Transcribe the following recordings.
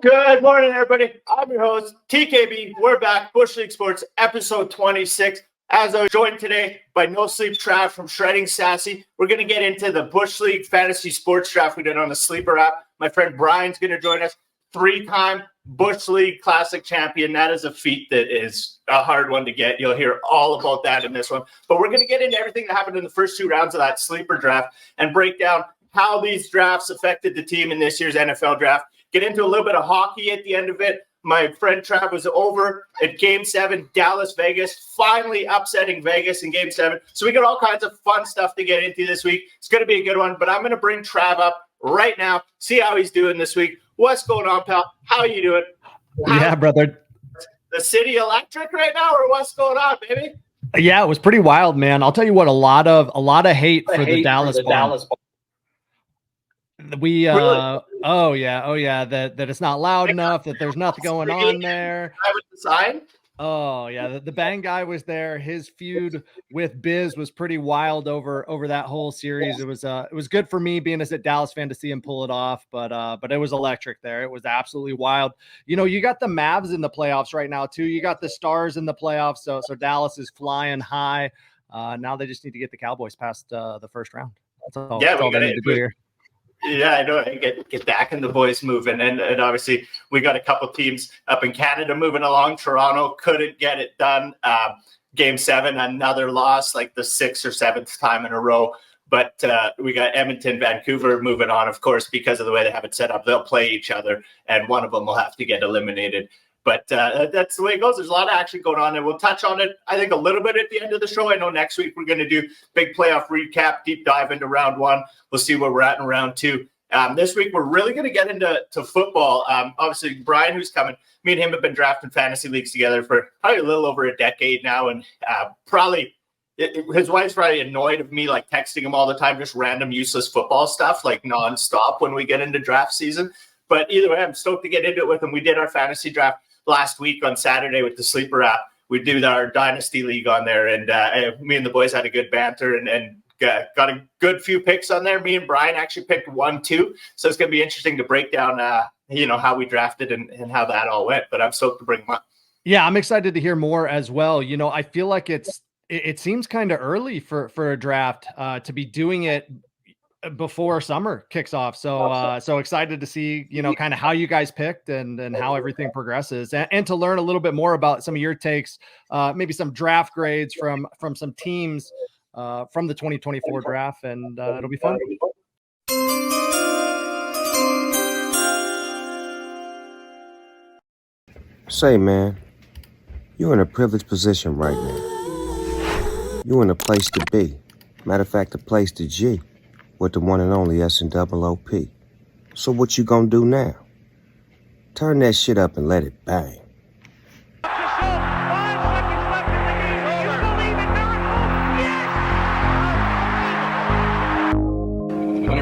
Good morning, everybody. I'm your host, TKB. We're back, Bushleague Sports, episode 26. As I was joined today by No Sleep Trav from Shredding Sassy, we're going to get into the Bushleague Fantasy Sports Draft we did on the Sleeper app. My friend Brian's going to join us, three-time Bushleague Classic champion. That is a feat that is a hard one to get. You'll hear all about that in this one. But we're going to get into everything that happened in the first two rounds of that Sleeper draft and break down how these drafts affected the team in this year's NFL draft. Get into a little bit of hockey at the end of it. My friend Trav was over at Game 7, Dallas-Vegas, finally upsetting Vegas in Game 7. So we got all kinds of fun stuff to get into this week. It's going to be a good one, but I'm going to bring Trav up right now, see how he's doing this week. What's going on, pal? How are you doing? Yeah, brother. The city electric right now, or what's going on, baby? Yeah, it was pretty wild, man. I'll tell you what, a lot of hate for the Dallas Ball. We oh yeah that it's not loud enough, that there's nothing going on there. I was the sign. Oh yeah, the bang guy was there. His feud with Biz was pretty wild over that whole series. It was good for me being as a Dallas fan to see him pull it off, but it was electric there. It was absolutely wild. You know, you got the Mavs in the playoffs right now too. You got the Stars in the playoffs, so Dallas is flying high. Now they just need to get the Cowboys past the first round. That's all they need to do here. Yeah, I know. Get Dak and the boys moving. And obviously, we got a couple teams up in Canada moving along. Toronto couldn't get it done. Game 7, another loss, like the 6th or 7th time in a row. But we got Edmonton, Vancouver moving on, of course, because of the way they have it set up. They'll play each other, and one of them will have to get eliminated. But that's the way it goes. There's a lot of action going on, and we'll touch on it, I think, a little bit at the end of the show. I know next week we're going to do big playoff recap, deep dive into round 1. We'll see where we're at in round 2. This week, we're really going to get into football. Obviously, Brian, who's coming, me and him have been drafting fantasy leagues together for probably a little over a decade now, and his wife's probably annoyed of me, like, texting him all the time, just random useless football stuff, like, nonstop when we get into draft season. But either way, I'm stoked to get into it with him. We did our fantasy draft last week on Saturday with the Sleeper app. We did our dynasty league on there, and me and the boys had a good banter and got a good few picks on there. Me and Brian actually picked 1-2, so it's going to be interesting to break down how we drafted and how that all went. But I'm stoked to bring them up. Yeah, I'm excited to hear more as well. You know, I feel like it seems kind of early for a draft to be doing it before summer kicks off. So excited to see, kind of how you guys picked and how everything progresses, and to learn a little bit more about some of your takes, maybe some draft grades from some teams from the 2024 draft, and it'll be fun. Say, man, you're in a privileged position right now. You're in a place to be. Matter of fact, a place to G. With the one and only S&OOP. So what you gonna do now? Turn that shit up and let it bang.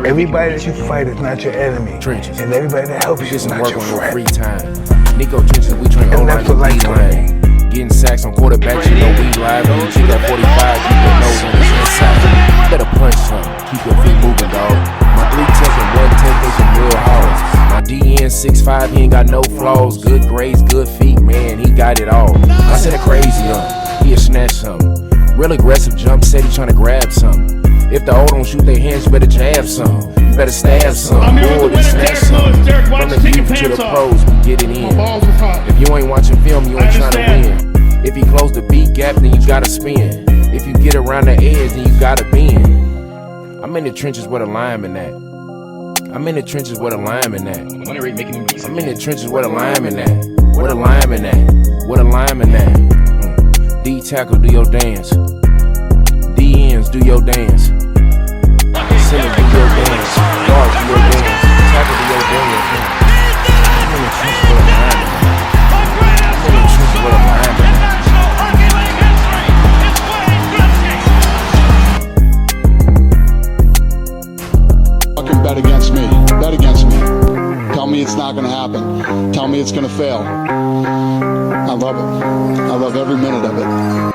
Everybody that you fight is not your enemy. Trenches. And everybody that helps you is not your friend. Free time. Nico Trenches, we train and that's what life line. Getting sacks on quarterbacks, you know we live. When you check that 45, keep your nose on his inside. Better punch something, keep your feet moving, dog. My 3 tech and 1 tech, they some real hoes. My DN 6'5", he ain't got no flaws. Good grades, good feet, man, he got it all. I said it crazy, he'll snatch something. Real aggressive jump, said he tryna grab something. If the old don't shoot their hands, you better jab some. You better stab some. More than snatch some. From the youth to the pros, we get it in. If you ain't watching film, you ain't trying to win. If he close the beat gap, then you gotta spin. If you get around the edge, then you gotta bend. I'm in the trenches where the lineman at. I'm in the trenches where the lineman at. I'm in the trenches where the lineman at. Where the lineman at? Where the lineman at? D tackle, do your dance. D ends, do your dance. Center, do your dance. Guard, do your dance. Tackle, do your dance. I'm in the trenches where the lineman at. I'm in the trenches where the lineman at. Bet against me. Bet against me. Tell me it's not going to happen. Tell me it's going to fail. I love it. I love every minute of it.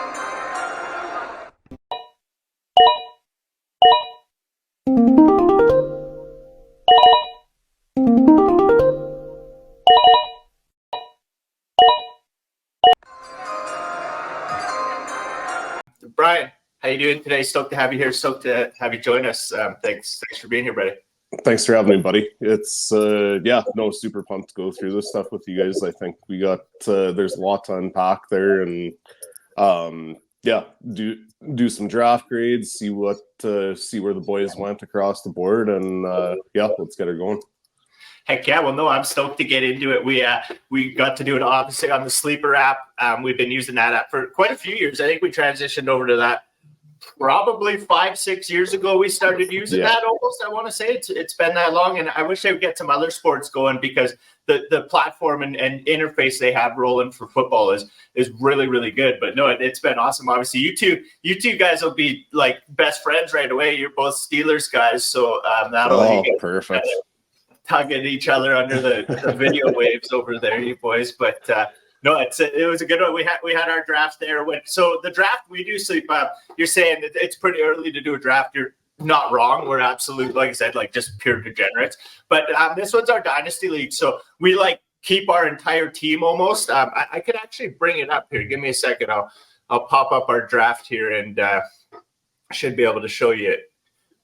Brian, how you doing today? Stoked to have you here. Stoked to have you join us. Thanks for being here, buddy. Thanks for having me, buddy. It's super pumped to go through this stuff with you guys. I think we got there's a lot to unpack there, and do some draft grades, see where the boys went across the board, and let's get her going. Heck yeah. Well, no, I'm stoked to get into it. We got to do it obviously on the Sleeper app. We've been using that app for quite a few years. I think we transitioned over to that probably 5-6 years ago. We started using that almost. I want to say it's been that long, and I wish I would get some other sports going because the platform and interface they have rolling for football is really, really good. But no, it's been awesome. Obviously, you two guys will be like best friends right away. You're both Steelers guys, so that'll perfect. Tug at each other under the video waves over there, you boys. But no, it was a good one. We had our draft there. So the draft we do sleep. You're saying that it's pretty early to do a draft. You're not wrong. We're absolutely, like I said, like just pure degenerates. But this one's our dynasty league, so we like keep our entire team almost. I could actually bring it up here. Give me a second. I'll pop up our draft here and should be able to show you it.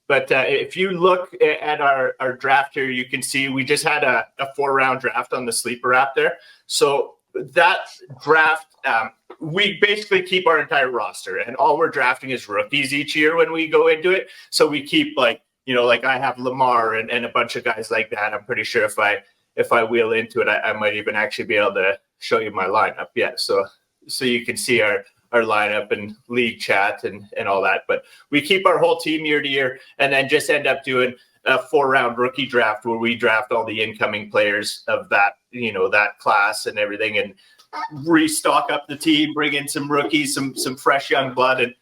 But if you look at our draft here, you can see we just had a 4-round draft on the Sleeper app there. So that draft, we basically keep our entire roster, and all we're drafting is rookies each year when we go into it. So we keep like I have Lamar and a bunch of guys like that. I'm pretty sure if I wheel into it, I might even actually be able to show you my lineup. Yeah, so you can see our lineup and league chat and all that. But we keep our whole team year to year, and then just end up doing a 4-round rookie draft where we draft all the incoming players of that, that class and everything, and restock up the team, bring in some rookies, some fresh young blood, and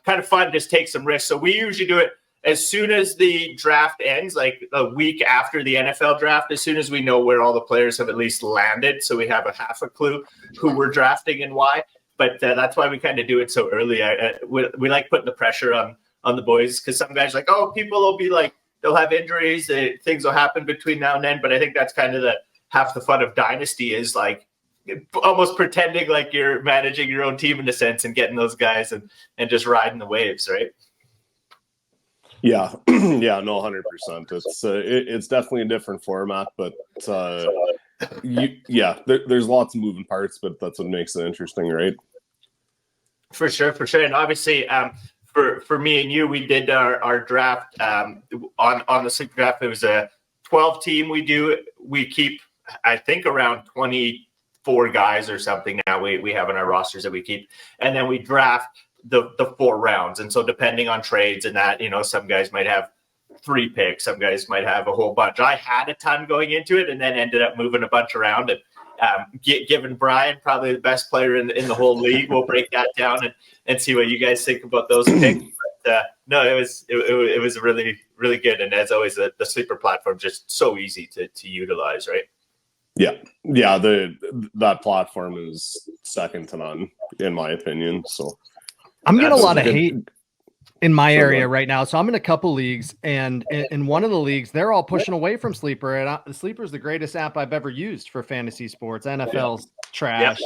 kind of fun, just take some risks. So we usually do it as soon as the draft ends, like a week after the NFL draft, as soon as we know where all the players have at least landed. So we have a half a clue who we're drafting and why. But that's why we kind of do it so early. We like putting the pressure on the boys, because some guys are like, oh, people will be like, they'll have injuries, things will happen between now and then. But I think that's kind of half the fun of Dynasty is like almost pretending like you're managing your own team in a sense and getting those guys and just riding the waves, right? Yeah, yeah, no, 100%. It's definitely a different format, but there's lots of moving parts, but that's what makes it interesting, right? For sure. And obviously, for me and you, we did our draft on the Sleeper draft. It was a 12 team. We keep, I think, around 24 guys or something now we have in our rosters that we keep, and then we draft the 4 rounds. And so depending on trades and that, some guys might have 3 picks, some guys might have a whole bunch. I had a ton going into it and then ended up moving a bunch around and giving Brian probably the best player in the whole league. We'll break that down and see what you guys think about those picks. But no, it was really, really good. And as always, the Sleeper platform just so easy to utilize, right? Yeah. That platform is second to none, in my opinion. So I'm getting a lot of hate in my area right now. So I'm in a couple leagues, and in one of the leagues, they're all pushing away from Sleeper. And the Sleeper is the greatest app I've ever used for fantasy sports. NFL's trash.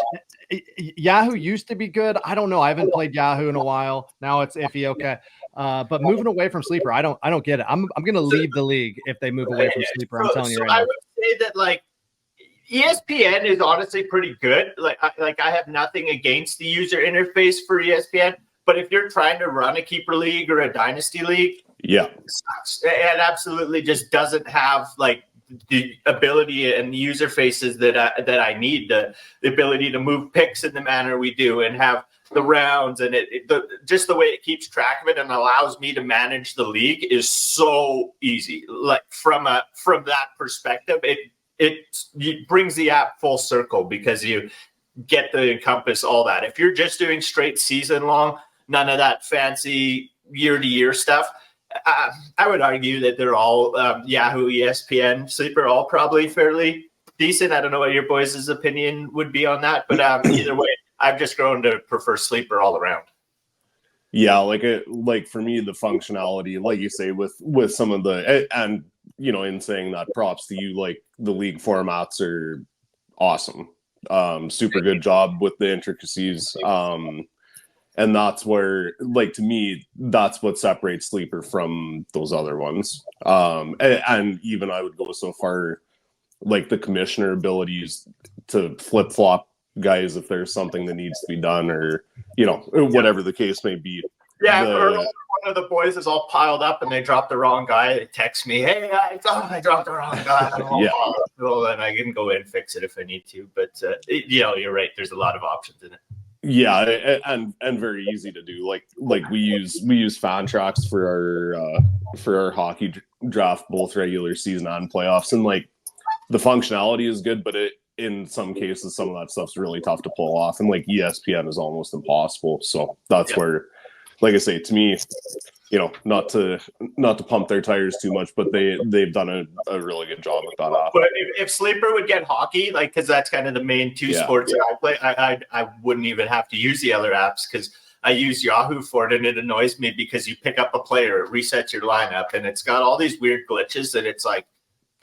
Yahoo used to be good. I don't know. I haven't played Yahoo in a while. Now it's iffy. Okay. But moving away from Sleeper, I don't get it. I'm going to leave the league if they move away from Sleeper. I'm telling you right now. I would say that like ESPN is honestly pretty good. Like I have nothing against the user interface for ESPN. But if you're trying to run a keeper league or a dynasty league, it sucks. It absolutely just doesn't have like the ability and the user faces that I need, the ability to move picks in the manner we do and have the rounds and just the way it keeps track of it and allows me to manage the league is so easy. Like from that perspective, it brings the app full circle because you get to encompass all that. If you're just doing straight season long, none of that fancy year-to-year stuff. I would argue that they're all Yahoo, ESPN, Sleeper, all probably fairly decent. I don't know what your boys' opinion would be on that, but either way, I've just grown to prefer Sleeper all around. Yeah, like for me, the functionality, like you say, with some of the, and in saying that, props to you. Like the league formats are awesome. Super good job with the intricacies. And that's where, like, to me, that's what separates Sleeper from those other ones. And even I would go so far, like the commissioner abilities to flip flop guys if there's something that needs to be done, or whatever the case may be. Yeah, or one of the boys is all piled up and they drop the wrong guy. They text me, "Hey, I dropped the wrong guy." Well, then I can go in and fix it if I need to. But you're right. There's a lot of options in it. Yeah, and very easy to do. Like we use Fantrax for our hockey draft, both regular season and playoffs, and like the functionality is good, but in some cases some of that stuff's really tough to pull off, and like ESPN is almost impossible. So that's where, like I say, to me, not to pump their tires too much, but they've done a really good job with that app. But if Sleeper would get hockey, like, because that's kind of the main two sports that I play, I wouldn't even have to use the other apps, because I use Yahoo for it, and it annoys me because you pick up a player, it resets your lineup, and it's got all these weird glitches that it's like,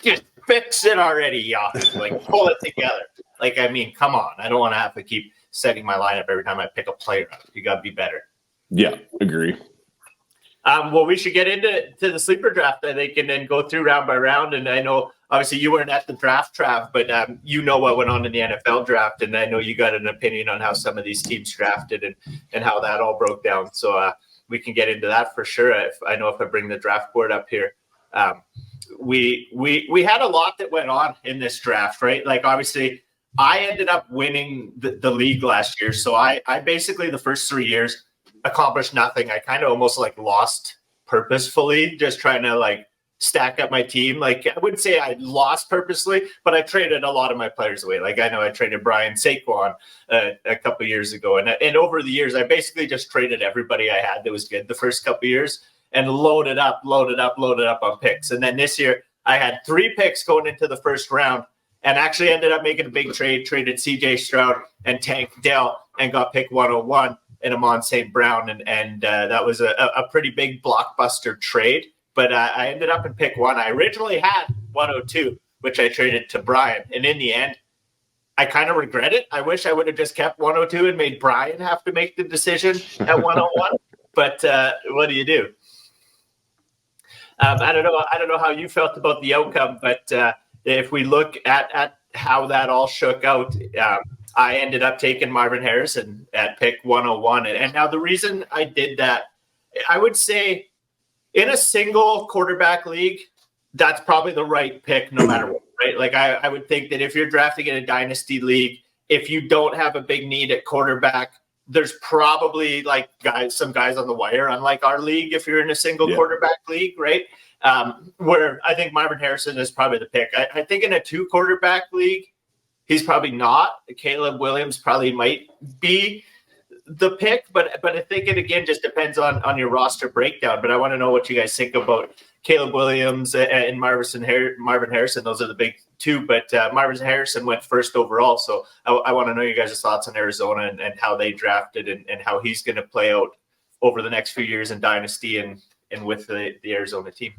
just fix it already, Yahoo. Like, pull it together. Like, I mean, come on. I don't want to have to keep setting my lineup every time I pick a player up. You got to be better. Yeah, agree. Well, we should get into the sleeper draft, I think, and then go through round by round. And I know, obviously, you weren't at the draft, Trav, but you know what went on in the NFL draft, and I know you got an opinion on how some of these teams drafted and how that all broke down. So we can get into that for sure. If I bring the draft board up here, we had a lot that went on in this draft, right? Like, obviously, I ended up winning the league last year, so I basically the first 3 years accomplished nothing. I kind of almost like lost purposefully, just trying to like stack up my team. Like, I wouldn't say I lost purposely, but I traded a lot of my players away. Like, I know I traded Brian Saquon a couple of years ago, and over the years, I basically just traded everybody I had that was good the first couple of years and loaded up on picks. And then this year, I had 3 picks going into the first round, and actually ended up making a big trade. Traded C.J. Stroud and Tank Dell, and got pick 101. And Amon St. Brown, and that was a pretty big blockbuster trade. But I ended up in pick 1. I originally had 102, which I traded to Brian. And in the end, I kind of regret it. I wish I would have just kept 102 and made Brian have to make the decision at 101. But what do you do? I don't know how you felt about the outcome, but if we look at how that all shook out, I ended up taking Marvin Harrison at pick 101. And now the reason I did that, I would say in a single quarterback league, that's probably the right pick no matter what, right? Like, I would think that if you're drafting in a dynasty league, if you don't have a big need at quarterback, there's probably like some guys on the wire, unlike our league, if you're in a single quarterback league, right? Where I think Marvin Harrison is probably the pick. I think in a 2 quarterback league, he's probably not. Caleb Williams probably might be the pick, but I think it again just depends on your roster breakdown. But I want to know what you guys think about Caleb Williams and Marvin Harrison. Those are the big 2, but Marvin Harrison went first overall. So I want to know you guys' thoughts on Arizona and how they drafted and how he's going to play out over the next few years in Dynasty and with the Arizona team.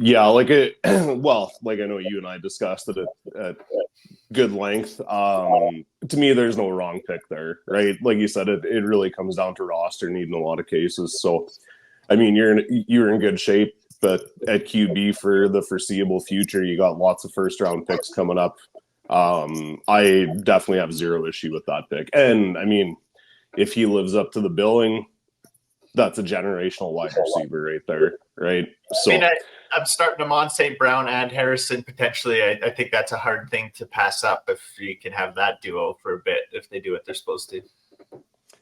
Yeah, well, like I know you and I discussed it at good length. To me, there's no wrong pick there, right? Like you said, it really comes down to roster need in a lot of cases. So, I mean, you're in good shape, but at QB for the foreseeable future, you got lots of first round picks coming up. I definitely have zero issue with that pick. And I mean, if he lives up to the billing, that's a generational wide receiver right there, right? So. I mean, I'm starting him on St. Brown and Harrison potentially. I think that's a hard thing to pass up if you can have that duo for a bit, if they do what they're supposed to.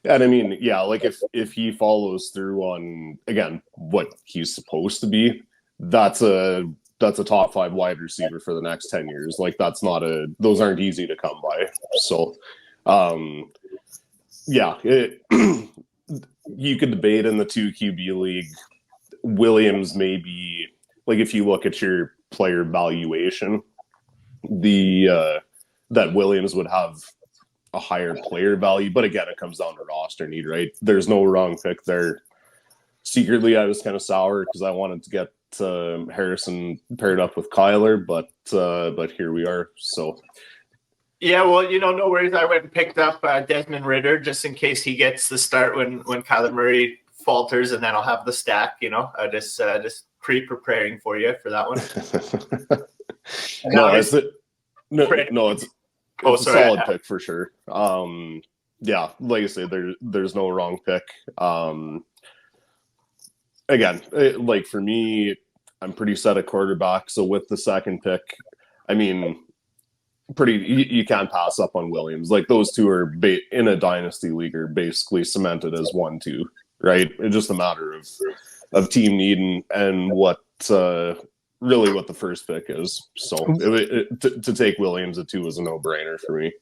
And I mean, yeah, like if he follows through on, again, what he's supposed to be, that's a top 5 wide receiver for the next 10 years. Like, those aren't easy to come by. So, yeah, you could debate in the 2 QB league. Williams may be, like, if you look at your player valuation, that Williams would have a higher player value. But again, it comes down to roster need, right? There's no wrong pick there. Secretly, I was kind of sour because I wanted to get Harrison paired up with Kyler, but here we are. So Yeah, well, no worries. I went and picked up Desmond Ridder just in case he gets the start when Kyler Murray falters, and then I'll have the stack. Just pre-preparing for you for that one. It's a solid pick for sure. Yeah, like I say, there's no wrong pick. Again, like for me, I'm pretty set at quarterback. So with the second pick, I mean, you can't pass up on Williams. Like those two are in a dynasty league are basically cemented as 1-2, right? It's just a matter of team need and what really what the first pick is. So to take Williams at 2 is a no-brainer for me.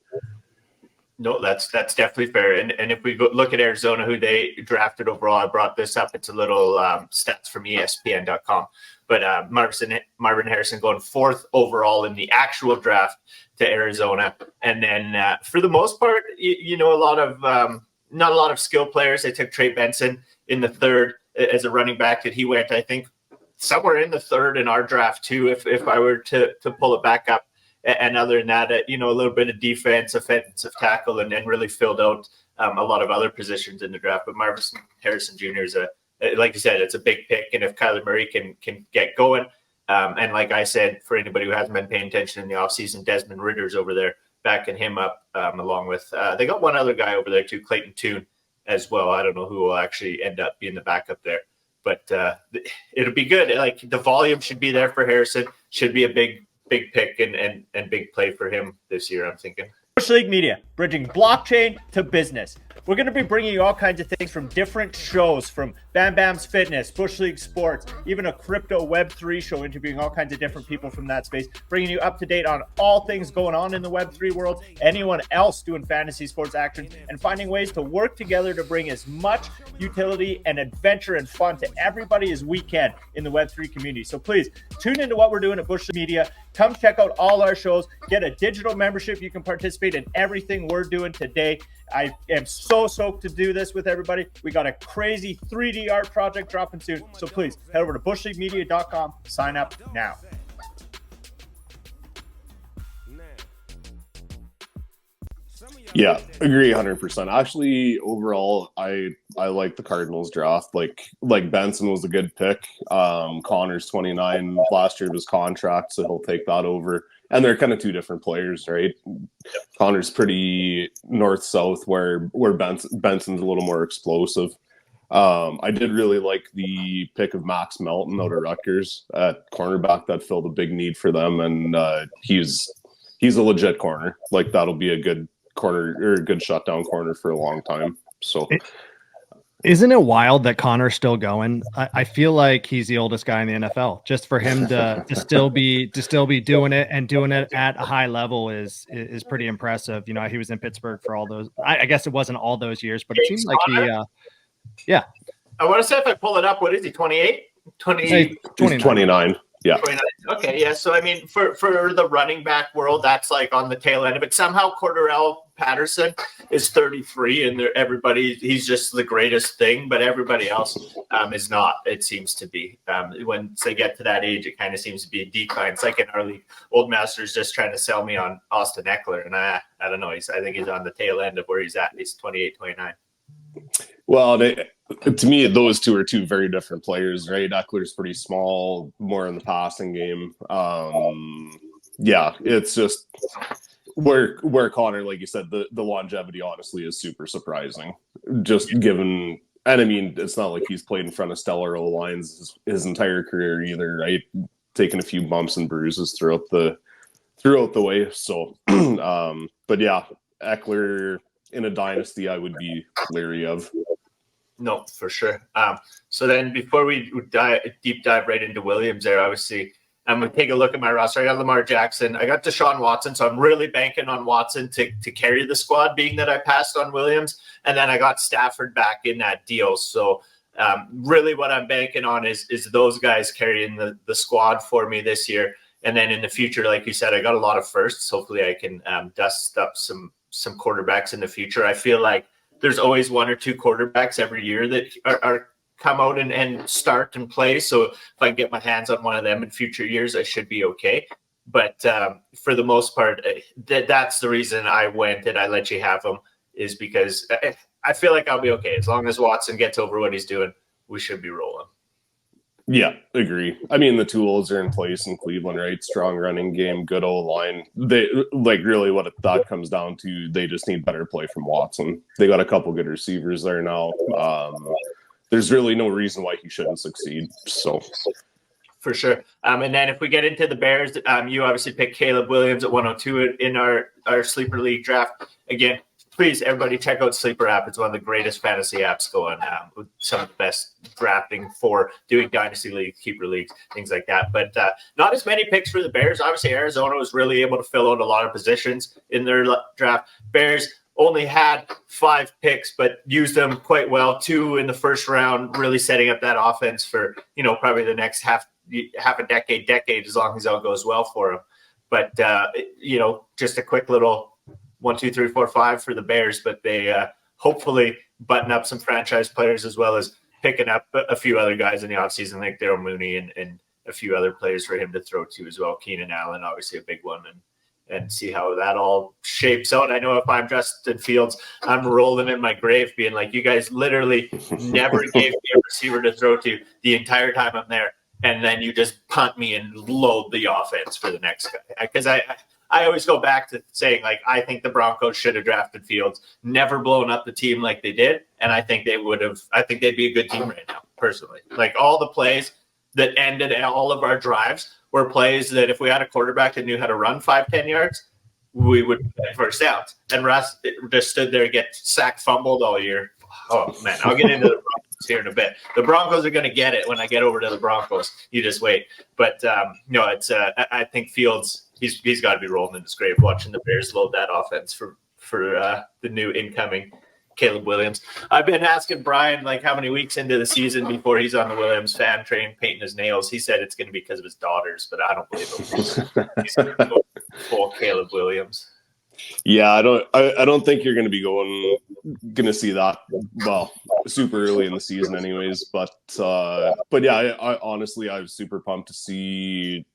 No, that's definitely fair. And if we look at Arizona, who they drafted overall, I brought this up. It's a little stats from ESPN.com. But Marvin Harrison going 4th overall in the actual draft to Arizona. And then for the most part, not a lot of skill players. They took Trey Benson in the 3rd as a running back that he went, I think, somewhere in the 3rd in our draft too, if I were to pull it back up. And other than that, a little bit of defense, offensive tackle, and then really filled out a lot of other positions in the draft. But Marvin Harrison Jr. is like you said, it's a big pick. And if Kyler Murray can get going, and like I said, for anybody who hasn't been paying attention in the offseason, Desmond Ridder's over there backing him up along with they got one other guy over there too, Clayton Tune as well. I don't know who will actually end up being the backup there. But it'll be good. Like the volume should be there for Harrison. Should be a big pick and big play for him this year, I'm thinking. Bushleague Media, bridging blockchain to business. We're going to be bringing you all kinds of things from different shows, from Bam Bam's Fitness, Bushleague Sports, even a crypto Web3 show interviewing all kinds of different people from that space, bringing you up to date on all things going on in the Web3 world, anyone else doing fantasy sports actions, and finding ways to work together to bring as much utility and adventure and fun to everybody as we can in the Web3 community. So please tune into what we're doing at Bushleague Media. Come check out all our shows. Get a digital membership. You can participate in everything we're doing today. I am so stoked to do this with everybody. We got a crazy 3D art project dropping soon. So please head over to bushleaguemedia.com. Sign up now. Yeah, agree 100%. Actually, overall, I like the Cardinals draft. Like Benson was a good pick. Connor's 29 last year of his contract, so he'll take that over. And they're kind of two different players, right? Connor's pretty north-south, where Benson's a little more explosive. I did really like the pick of Max Melton out of Rutgers at cornerback. That filled a big need for them, and he's a legit corner. Like that'll be a good corner or a good shutdown corner for a long time. So isn't it wild that Connor's still going? I feel like he's the oldest guy in the NFL. Just for him to still be doing it and doing it at a high level is pretty impressive. He was in Pittsburgh for all those. I guess it wasn't all those years, but it seems like yeah. I want to say if I pull it up, what is he? 28? 29. Yeah. 29. Okay. Yeah. So I mean, for the running back world, that's like on the tail end of it. Somehow Cordarrelle Patterson is 33, and he's just the greatest thing, but everybody else is not. It seems to be once they get to that age, it kind of seems to be a decline. It's like in our league, Old Master's just trying to sell me on Austin Eckler, and I don't know. I think he's on the tail end of where he's at. He's 28, 29. Well, to me, those two are two very different players, right? Eckler's pretty small, more in the passing game. Yeah, it's just where Connor, like you said, the longevity honestly is super surprising. Just given, and I mean, it's not like he's played in front of stellar O-lines his entire career either, right? Taking a few bumps and bruises throughout the way. So, but yeah, Eckler in a dynasty, I would be leery of. No, for sure. So then before we deep dive right into Williams there, obviously, I'm going to take a look at my roster. I got Lamar Jackson. I got Deshaun Watson, so I'm really banking on Watson to carry the squad, being that I passed on Williams. And then I got Stafford back in that deal. So really what I'm banking on is those guys carrying the squad for me this year. And then in the future, like you said, I got a lot of firsts. Hopefully I can dust up some quarterbacks in the future. I feel like there's always one or two quarterbacks every year that are come out and start and play. So if I can get my hands on one of them in future years, I should be okay. But for the most part, that's the reason I went and I let you have him, is because I feel like I'll be okay. As long as Watson gets over what he's doing, we should be rolling. Yeah, agree. I mean, the tools are in place in Cleveland, right? Strong running game, good O-line. They really what that comes down to. They just need better play from Watson. They got a couple good receivers there now. There's really no reason why he shouldn't succeed. So, for sure. And then if we get into the Bears, you obviously picked Caleb Williams at 102 in our sleeper league draft. Again, please, everybody, check out Sleeper app. It's one of the greatest fantasy apps going, with some of the best drafting for doing dynasty leagues, keeper leagues, things like that. But not as many picks for the Bears. Obviously, Arizona was really able to fill out a lot of positions in their draft. Bears only had 5 picks, but used them quite well. 2 in the first round, really setting up that offense for, probably the next half a decade, as long as all goes well for them. But, just a quick little 1, 2, 3, 4, 5 for the Bears, but they hopefully button up some franchise players as well as picking up a few other guys in the offseason, like Daryl Mooney and a few other players for him to throw to as well. Keenan Allen, obviously a big one, and see how that all shapes out. I know if I'm Justin Fields, I'm rolling in my grave being like, you guys literally never gave me a receiver to throw to the entire time I'm there, and then you just punt me and load the offense for the next guy. Because I always go back to saying, like, I think the Broncos should have drafted Fields, never blown up the team like they did. And I think they would have, I think they'd be a good team right now, personally. Like, all the plays that ended all of our drives were plays that if we had a quarterback that knew how to run 5-10 yards, we would get first downs. And Russ just stood there and get sacked, fumbled all year. Oh, man, I'll get into the Broncos here in a bit. The Broncos are going to get it when I get over to the Broncos. You just wait. But, it's I think Fields, he's got to be rolling in his grave watching the Bears load that offense for the new incoming Caleb Williams. I've been asking Brian, like, how many weeks into the season before he's on the Williams fan train painting his nails. He said it's going to be because of his daughters, but I don't believe him. He's going to go full Caleb Williams. Yeah, I don't think you're going to be going to see that, well, super early in the season anyways. But yeah, I honestly, I was super pumped to see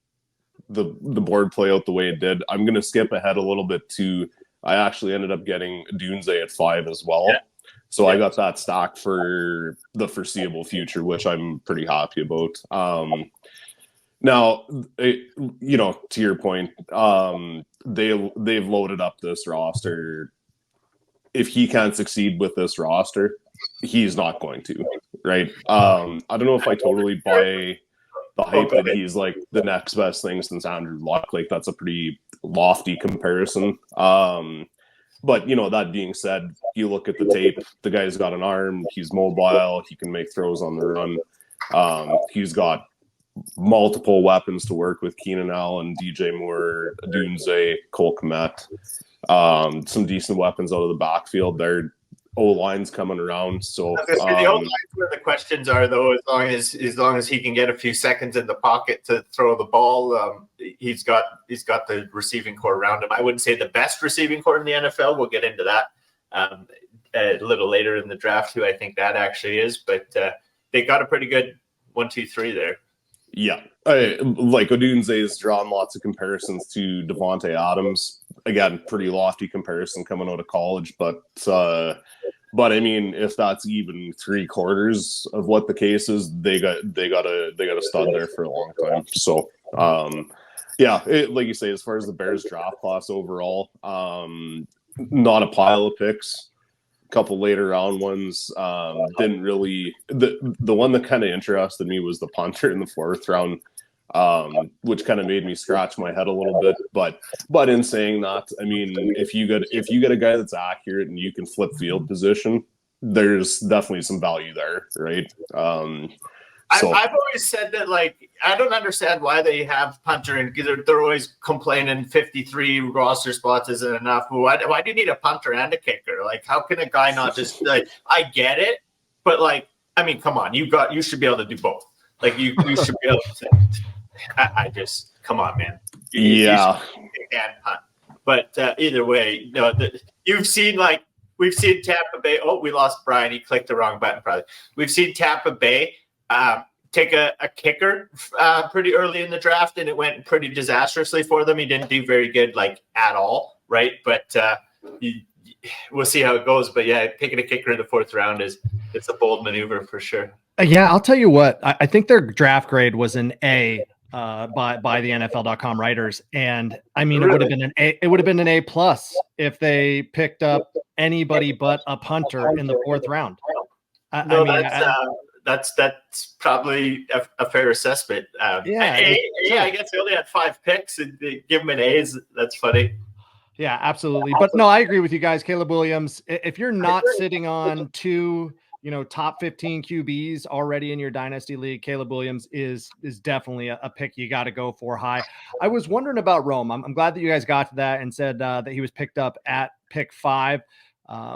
the board play out the way it did. I'm going to skip ahead a little bit to, I actually ended up getting Dunze at 5 as well. Yeah. So I got that stock for the foreseeable future, which I'm pretty happy about. Now, to your point, they've loaded up this roster. If he can't succeed with this roster, he's not going to, right? I don't know if I totally buy the hype that he's like the next best thing since Andrew Luck. Like, that's a pretty lofty comparison. But that being said, you look at the tape, the guy's got an arm, he's mobile, he can make throws on the run. He's got multiple weapons to work with: Keenan Allen, DJ Moore, Dunze, Cole Kmet, some decent weapons out of the backfield. Their O-line's coming around. So the O-line's where the questions are, though. As long as he can get a few seconds in the pocket to throw the ball, he's got the receiving core around him. I wouldn't say the best receiving core in the NFL. We'll get into that a little later in the draft, who I think that actually is. But they got a pretty good 1, 2, 3 there. Yeah, like Odunze's drawn lots of comparisons to Devontae Adams. Again, pretty lofty comparison coming out of college, but I mean, if that's even 3/4 of what the case is, they got a stud there for a long time. So yeah, like you say, as far as the Bears draft class overall, not a pile of picks. Couple later round ones, didn't really. The one that kind of interested me was the punter in the 4th round, which kind of made me scratch my head a little bit. But in saying that, I mean, if you get a guy that's accurate and you can flip field position, there's definitely some value there, right? So I've always said that, like, I don't understand why they have punter, and they're always complaining 53 roster spots isn't enough. Why do you need a punter and a kicker? Like, how can a guy not just, like, I get it, but, like, I mean, come on, you should be able to do both. Like, you should be able to. I just, come on, man. Yeah. You can punt. But either way, we've seen Tampa Bay. Oh, we lost Brian. He clicked the wrong button, probably. We've seen Tampa Bay take a kicker pretty early in the draft, and it went pretty disastrously for them. He didn't do very good, like, at all, right? But we'll see how it goes. But yeah, picking a kicker in the 4th round it's a bold maneuver for sure. Yeah, I'll tell you what. I think their draft grade was an A by the NFL.com writers, and I mean, it would have been an A. It would have been an A+ if they picked up anybody but a punter in the 4th round. That's probably a fair assessment. I guess they only had 5 picks, and they give him an A. That's funny. Yeah, absolutely. But no, I agree with you guys. Caleb Williams, if you're not sitting on 2, top 15 QBs already in your dynasty league, Caleb Williams is definitely a pick you got to go for high. I was wondering about Rome. I'm glad that you guys got to that and said that he was picked up at pick 5.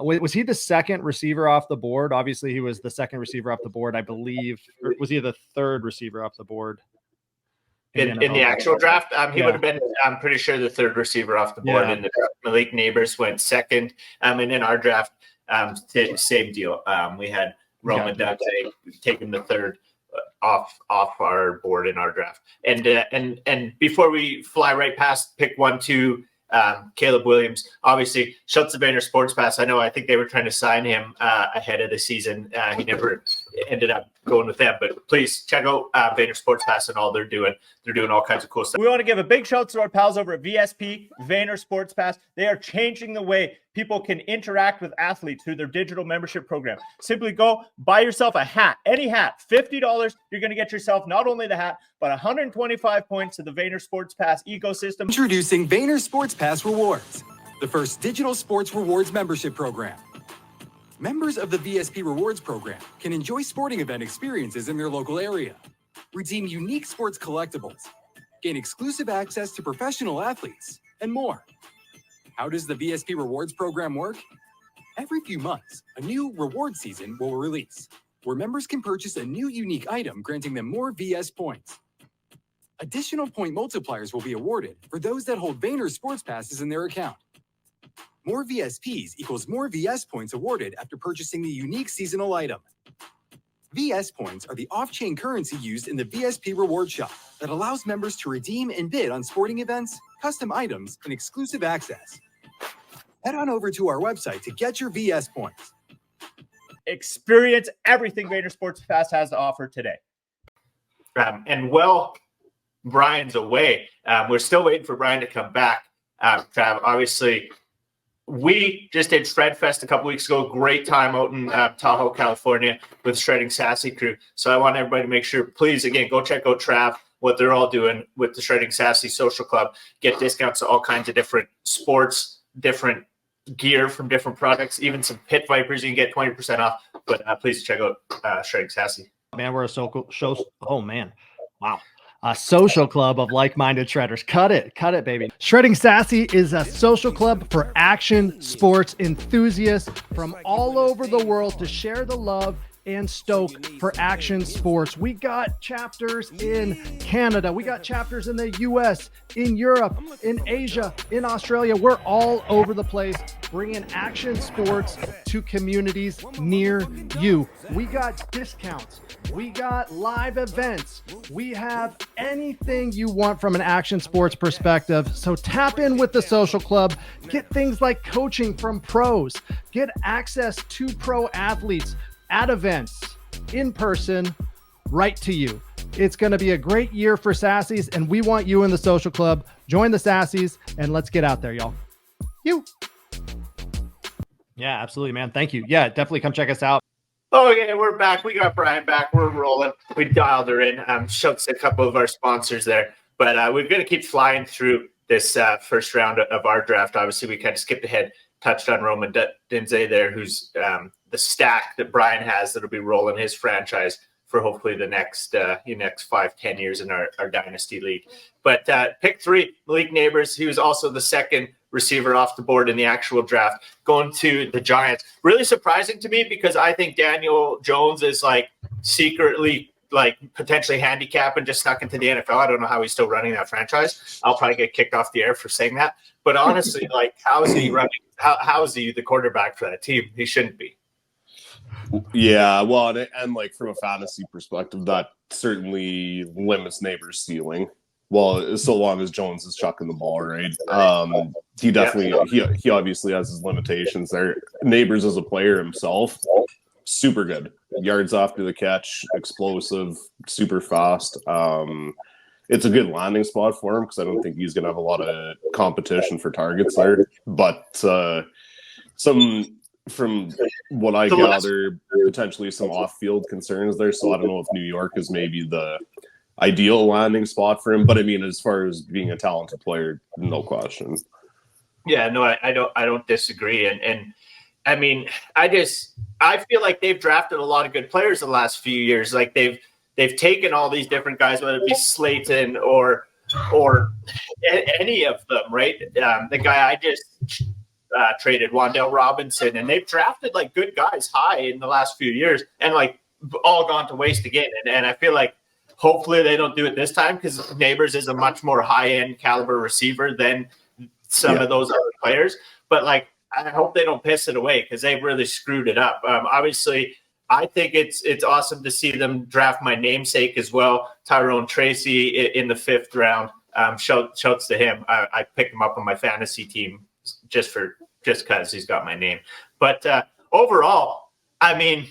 Was he the second receiver off the board? Obviously, he was the second receiver off the board, I believe. Or was he the third receiver off the board? In the actual draft, he would have been, I'm pretty sure, the 3rd receiver off the board. In the Malik Neighbors went 2nd. And in our draft, same deal. We had Roman Dante taking the 3rd off our board in our draft. And before we fly right past pick 1, 2, Caleb Williams, obviously, Schultz Vayner Sports Pass. I think they were trying to sign him ahead of the season. He never ended up going with them, but please check out Vayner Sports Pass and all they're doing. They're doing all kinds of cool stuff. We want to give a big shout out to our pals over at VSP, Vayner Sports Pass. They are changing the way people can interact with athletes through their digital membership program. Simply go buy yourself a hat, any hat, $50. You're going to get yourself not only the hat, but 125 points to the Vayner Sports Pass ecosystem. Introducing Vayner Sports Pass Rewards, the first digital sports rewards membership program. Members of the VSP Rewards program can enjoy sporting event experiences in their local area, redeem unique sports collectibles, gain exclusive access to professional athletes, and more. How does the VSP Rewards program work? Every few months, a new reward season will release, where members can purchase a new unique item, granting them more VS points. Additional point multipliers will be awarded for those that hold Vayner Sports Passes in their account. More VSPs equals more VS points awarded after purchasing the unique seasonal item. VS points are the off-chain currency used in the VSP Reward Shop that allows members to redeem and bid on sporting events, custom items, and exclusive access. Head on over to our website to get your VS points. Experience everything Vayner Sports Pass has to offer today. Brian's away. We're still waiting for Brian to come back. Trav, obviously, we just did Shred Fest a couple weeks ago. Great time out in Tahoe, California with Shredding Sassy crew. So I want everybody to make sure, please, again, go check out Trav, what they're all doing with the Shredding Sassy Social Club. Get discounts to all kinds of different sports, different gear from different products, even some Pit Vipers. You can get 20% off. But please check out Shredding Sassy. Man, we're a social show. Oh, man. Wow. A social club of like-minded shredders. Cut it, baby. Shredding Sassy is a social club for action sports enthusiasts from all over the world to share the love and stoke for action sports. We got chapters in Canada. We got chapters in the US, in Europe, in Asia, in Australia. We're all over the place bringing action sports to communities near you. We got discounts. We got live events. We have anything you want from an action sports perspective. So tap in with the social club. Get things like coaching from pros. Get access to pro athletes at events, in person, right to you. It's going to be a great year for Sassies, and we want you in the social club. Join the Sassies, and let's get out there, y'all. Yeah, absolutely, man. Thank you. Yeah, definitely come check us out. Okay, we're back. We got Brian back. We're rolling. We dialed her in. Shouts a couple of our sponsors there. But we're going to keep flying through this first round of our draft. Obviously, we kind of skipped ahead, touched on Roman Denze there, who's the stack that Brian has that'll be rolling his franchise for hopefully the next 5-10 years in our dynasty league. But pick 3, Malik Neighbors. He was also the second receiver off the board in the actual draft, going to the Giants. Really surprising to me because I think Daniel Jones is like secretly like potentially handicapped and just snuck into the NFL. I don't know how he's still running that franchise. I'll probably get kicked off the air for saying that. But honestly, like how is he running? How is he the quarterback for that team? He shouldn't be. Yeah, well, and like from a fantasy perspective, that certainly limits Neighbors' ceiling. Well, so long as Jones is chucking the ball, right? He definitely he obviously has his limitations there. Neighbors as a player himself, super good. Yards after the catch, explosive, super fast. It's a good landing spot for him because I don't think he's going to have a lot of competition for targets there. But from what I gather, potentially some off-field concerns there. So I don't know if New York is maybe the ideal landing spot for him. But I mean, as far as being a talented player, no question. Yeah, no, I don't disagree. And I mean, I feel like they've drafted a lot of good players the last few years. Like they've taken all these different guys, whether it be Slayton or any of them, right? The guy I just traded, Wan'Dale Robinson, and they've drafted like good guys high in the last few years, and like all gone to waste again. And I feel like hopefully they don't do it this time because Neighbors is a much more high-end caliber receiver than some of those other players. But like, I hope they don't piss it away because they've really screwed it up. Obviously, I think it's awesome to see them draft my namesake as well, Tyrone Tracy, in the 5th round. Shouts to him. I picked him up on my fantasy team just because he's got my name. But overall, I mean,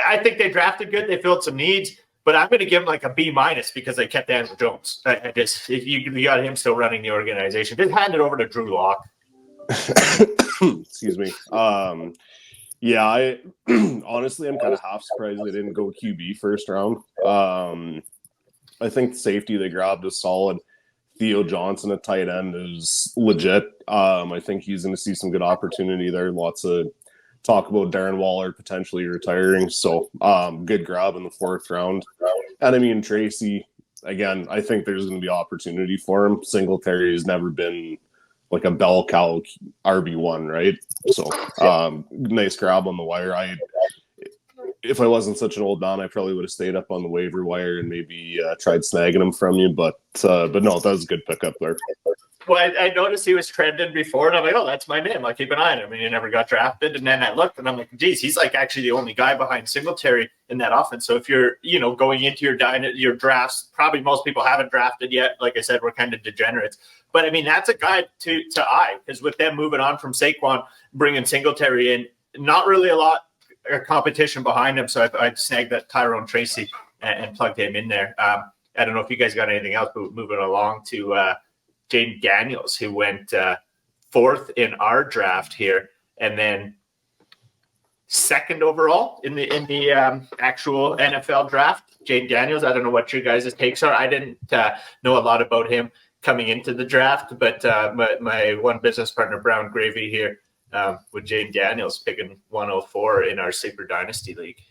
I think they drafted good. They filled some needs, but I'm going to give them like a B- because they kept Daniel Jones. If you got him still running the organization, just hand it over to Drew Lock. Excuse me. Yeah, I honestly I'm kind of half surprised they didn't go QB first round. I think the safety they grabbed is solid. Theo Johnson at tight end is legit. I think he's going to see some good opportunity there. Lots of talk about Darren Waller potentially retiring. So good grab in the 4th round. And I mean, Tracy, again, I think there's going to be opportunity for him. Singletary has never been like a bell cow RB1, right? So nice grab on the wire. If I wasn't such an old man, I probably would have stayed up on the waiver wire and maybe tried snagging him from you. But no, that was a good pickup there. Well, I noticed he was trending before, and I'm like, oh, that's my name. I'll keep an eye on him. And he never got drafted. And then I looked, and I'm like, geez, he's like actually the only guy behind Singletary in that offense. So if you're, going into your drafts, probably most people haven't drafted yet. Like I said, we're kind of degenerates. But I mean, that's a guy to eye because with them moving on from Saquon, bringing Singletary in, not really a lot of competition behind him. So I snagged that Tyrone Tracy and plugged him in there. I don't know if you guys got anything else, but moving along to Jaden Daniels, who went 4th in our draft here, and then 2nd overall in the actual NFL draft. Jaden Daniels, I don't know what your guys' takes are. I didn't know a lot about him coming into the draft, but my one business partner, Brown Gravy here, with Jaden Daniels picking 104 in our Sleeper Dynasty League.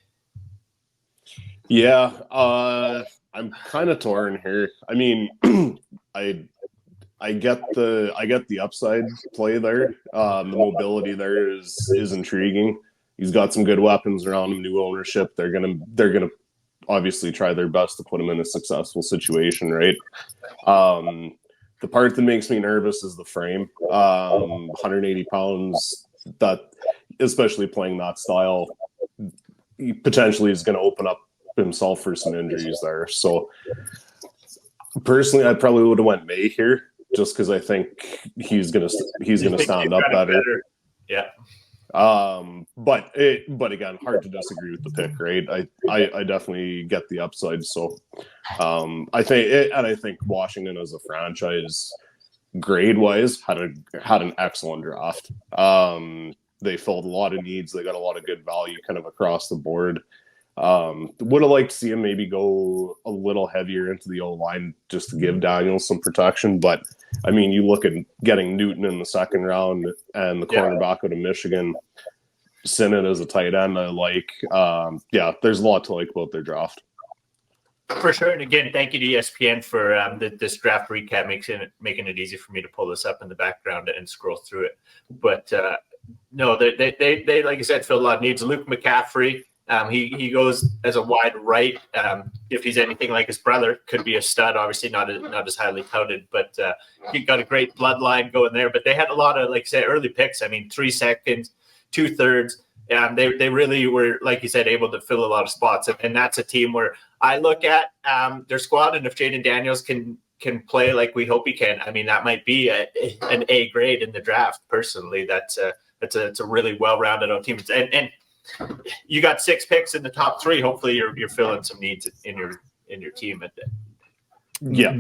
Yeah, I'm kind of torn here. I mean, I get the upside play there. The mobility there is intriguing. He's got some good weapons around him, new ownership. They're gonna obviously try their best to put him in a successful situation, right? The part that makes me nervous is the frame. 180 pounds, that especially playing that style, he potentially is going to open up himself for some injuries there. So personally, I probably would have went May here just because I think he's gonna stand up better. Yeah. But again, hard to disagree with the pick, right? I definitely get the upside. So I think Washington as a franchise, grade wise, had an excellent draft. They filled a lot of needs. They got a lot of good value kind of across the board. Would have liked to see him maybe go a little heavier into the O-line just to give Daniels some protection. But I mean, you look at getting Newton in the 2nd round and the cornerback out of Michigan, Sinnott as a tight end. I like, there's a lot to like about their draft. For sure. And again, thank you to ESPN for this draft recap, making it easy for me to pull this up in the background and scroll through it. But no, they like I said, filled a lot of needs. Luke McCaffrey, he goes as a wide right. If he's anything like his brother, could be a stud. Obviously, not as highly touted, but he got a great bloodline going there. But they had a lot of, like I said, early picks. I mean, 3 seconds, 2/3, They really were, like you said, able to fill a lot of spots. And that's a team where I look at their squad, and if Jaden Daniels can play like we hope he can, I mean, that might be an A grade in the draft. Personally, it's a really well-rounded out team. And you got 6 picks in the top 3. Hopefully, you're filling some needs in your team. Yeah.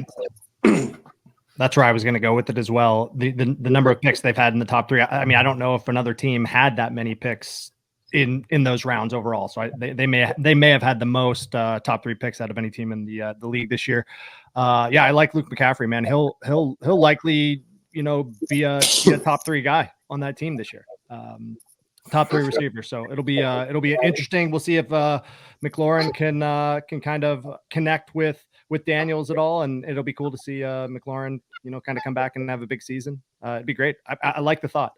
That's where I was going to go with it as well. The number of picks they've had in the top 3. I mean, I don't know if another team had that many picks in those rounds overall. So they may have had the most top 3 picks out of any team in the league this year. Yeah, I like Luke McCaffrey, man. He'll likely, be a top 3 guy on that team this year. Top 3 receiver. So it'll be interesting. We'll see if McLaurin can kind of connect with Daniels at all, and it'll be cool to see McLaurin, kind of come back and have a big season. It'd be great. I like the thought.